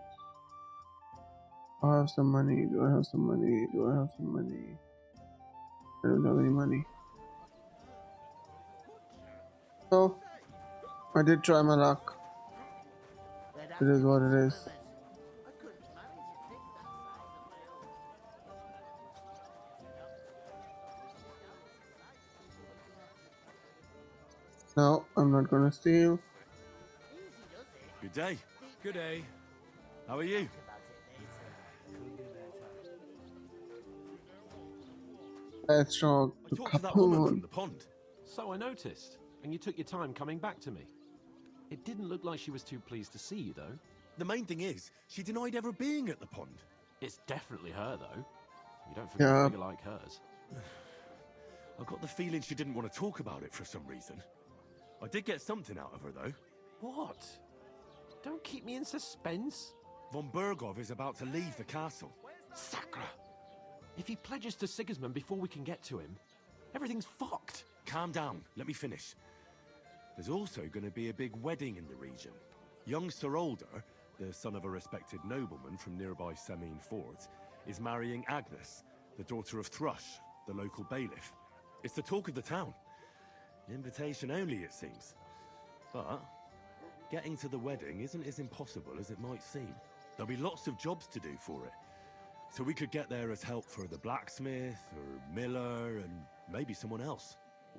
I have some money. Do I have some money? Do I have some money? I don't have any money. So, I did try my luck. It is what it is. No, I'm not gonna steal. Good day. Good day. How are you? Let's talk to talked to that woman Capone. from the pond. So I noticed, and you took your time coming back to me. It didn't look like she was too pleased to see you, though. The main thing is, she denied ever being at the pond. It's definitely her, though. You don't forget Yeah. a figure like hers. I got the feeling she didn't want to talk about it for some reason. I did get something out of her, though. What? Don't keep me in suspense. Von Bergov is about to leave the castle. Sacre! If he pledges to Sigismund before we can get to him, everything's fucked. Calm down, let me finish. There's also going to be a big wedding in the region. Young Sir Alder, the son of a respected nobleman from nearby Semine Fort, is marrying Agnes, the daughter of Thrush, the local bailiff. It's the talk of the town. Invitation only, it seems. But getting to the wedding isn't as impossible as it might seem. There'll be lots of jobs to do for it. So we could get there as help for the blacksmith, or Miller, and maybe someone else.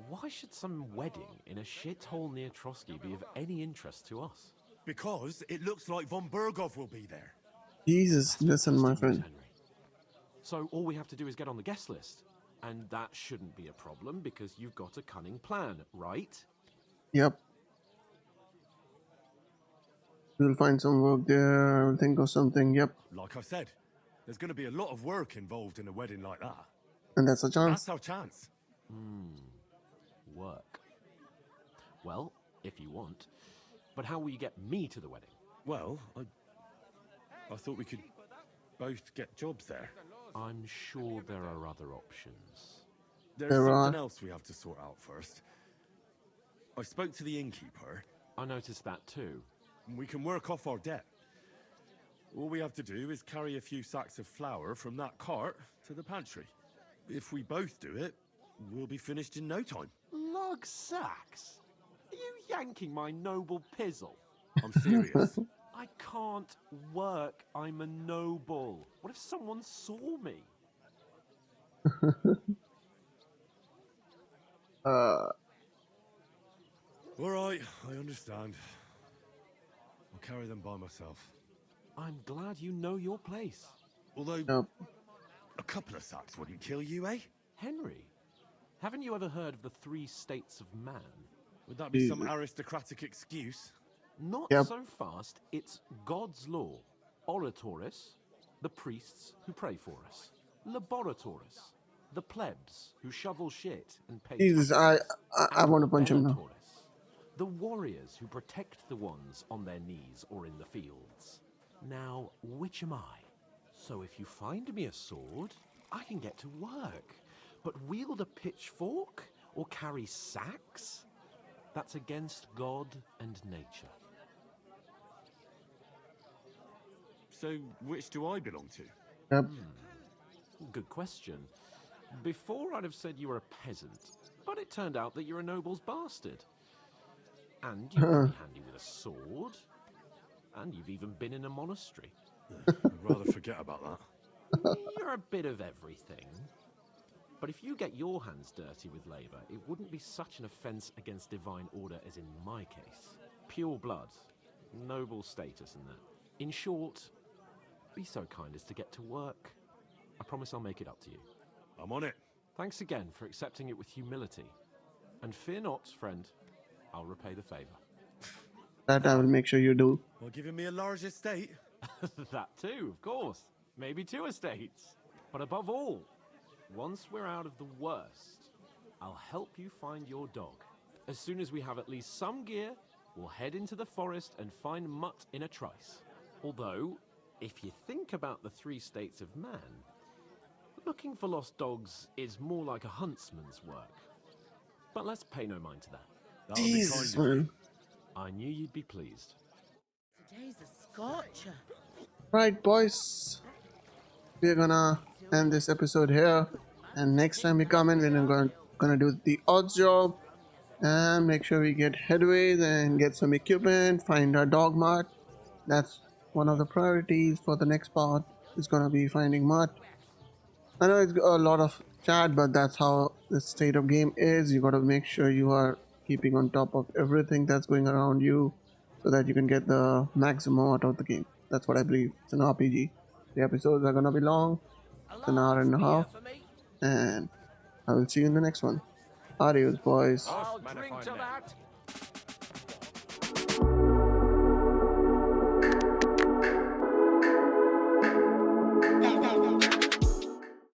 Why should some wedding in a shithole near Trotsky be of any interest to us? Because it looks like Von Bergov will be there. Jesus, listen, my friend. Henry. So all we have to do is get on the guest list. And that shouldn't be a problem because you've got a cunning plan, right? Yep. We'll find some work there. I will think of something. Yep. Like I said, there's going to be a lot of work involved in a wedding like that. And that's a chance. That's our chance. Work. Well, if you want. But how will you get me to the wedding? Well, I thought we could both get jobs there. I'm sure there are other options. There's something else we have to sort out first. I spoke to the innkeeper. I noticed that too. We can work off our debt. All we have to do is carry a few sacks of flour from that cart to the pantry. If we both do it, we'll be finished in no time. Lug sacks? Are you yanking my noble pizzle? I'm serious. I can't work. I'm a noble. What if someone saw me? All right, I understand. I'll carry them by myself. I'm glad you know your place. Although, a couple of sacks wouldn't kill you, eh? Henry, haven't you ever heard of the 3 states of man? Would that be some aristocratic excuse? Not so fast. It's God's law. Oratoris, the priests who pray for us. Laboratoris, the plebs who shovel shit and pay Jesus, I want to punch him now. Benatoris, the warriors who protect the ones on their knees or in the fields. Now, which am I? So if you find me a sword, I can get to work. But wield a pitchfork or carry sacks? That's against God and nature. So, which do I belong to? Yep. Good question. Before I'd have said you were a peasant, but it turned out that you're a noble's bastard. And you're pretty handy with a sword. And you've even been in a monastery. I'd rather forget about that. You're a bit of everything. But if you get your hands dirty with labor, it wouldn't be such an offense against divine order as in my case. Pure blood, noble status and that. In short, be so kind as to get to work. I promise I'll make it up to you. I'm on it. Thanks again for accepting it with humility. And fear not, friend, I'll repay the favor. That I will make sure you do. Well, giving me a large estate? That too, of course. Maybe 2 estates. But above all, once we're out of the worst, I'll help you find your dog. As soon as we have at least some gear, we'll head into the forest and find Mutt in a trice. Although, if you think about the 3 states of man, looking for lost dogs is more like a huntsman's work. But let's pay no mind to that. Jesus, man. I knew you'd be pleased. Today's a scorcher. Right, boys. We're gonna end this episode here. And next time we come in, we're gonna do the odds job. And make sure we get headways and get some equipment, find our dog Mutt. That's one of the priorities for the next part. Is gonna be finding Mutt. I know it's a lot of chat, but that's how the state of game is. You gotta make sure you are keeping on top of everything that's going around you so that you can get the maximum out of the game. That's what I believe. It's an RPG. The episodes are gonna be long. It's an hour and a half. And I will see you in the next one. Adios, boys. I'll drink to that.